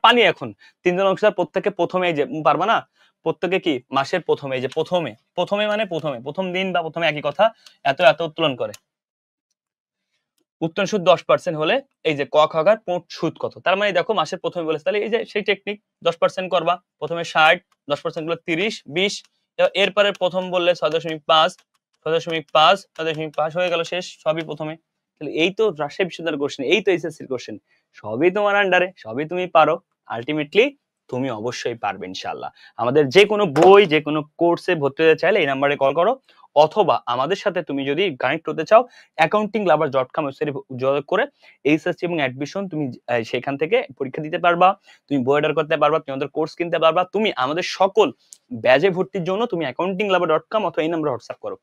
পানি। এখন তিনজন অংশীদার প্রত্যেকে প্রথমে, এই যে পারবা না, প্রত্যেকে কি মাসের প্রথমে, এই যে প্রথমে, প্রথমে মানে প্রথমে প্রথম দিন বা প্রথমে একই কথা, এত এত উত্তোলন করে, উত্তোলন সুদ 10% হলে এই যে ক খাগার মোট সুদ কত। তার মানে দেখো মাসের প্রথমে বলেছে, তাহলে এই যে সেই টেকনিক 10% করবা, প্রথমে 60, 10% গুলো 30, 20, এরপরে প্রথম বললে 6.5, 6.5, 6.5 হয়ে গেল, শেষ, সবই প্রথমে। তাহলে এই তো রাজশাহী বিশ্ববিদ্যালয়ের কোশ্চেন, এই তো এসএসসির কোশ্চেন, সবই তোমার আন্ডারে, সবই তুমি পারো, আলটিমেটলি তুমি অবশ্যই পারবে ইনশাআল্লাহ। আমাদের যে কোনো বই, যে কোনো কোর্সে ভর্তি হতে চাইলে এই নাম্বারে কল করো, অথবা আমাদের সাথে তুমি যদি কানেক্ট হতে চাও accountinglovers.com ওয়েবসাইটে যোগাযোগ করে এইচএসসি এবং অ্যাডমিশন তুমি সেখান থেকে পরীক্ষা দিতে পারবা, তুমি বই অর্ডার করতে পারবা, তুমি আমাদের কোর্স কিনতে পারবা, তুমি আমাদের সকল ব্যাচে ভর্তির জন্য তুমি accountinglover.com অথবা এই নম্বরে হোয়াটসঅ্যাপ করো,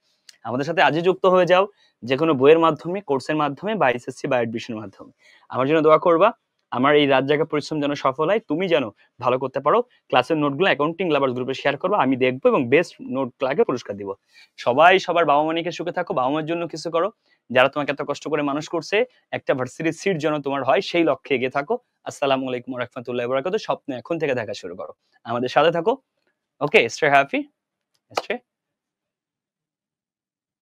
আমাদের সাথে আজই যুক্ত হয়ে যাও, যে কোনো বইয়ের মাধ্যমে, কোর্সের মাধ্যমে বা এইচএসসি বা অ্যাডমিশনের মাধ্যমে। আমার জন্য দোয়া করবা, আমার এই রাত জাগা পরিশ্রম যেন সফল হয়, তুমি যেন ভালো করতে পারো। ক্লাসের নোটগুলো অ্যাকাউন্টিং লাভার্স গ্রুপে শেয়ার করবো, আমি দেখবো এবং বেস্ট নোট ক্লাকে পুরস্কার দিব। সবাই সবার বাবা মা নিয়ে সুখে থাকো, বাবা মার জন্য কিছু করো, যারা তোমাকে এত কষ্ট করে মানুষ করছে, একটা ভার্সিটির সিট যেন তোমার হয়, সেই লক্ষ্যে এগিয়ে থাকো। আসসালামু আলাইকুম ওয়া রাহমাতুল্লাহি ওয়া বারাকাতুহু। স্বপ্ন এখন থেকে দেখা শুরু করো, আমাদের সাথে থাকো। ওকে, স্টে হ্যাপি, স্টে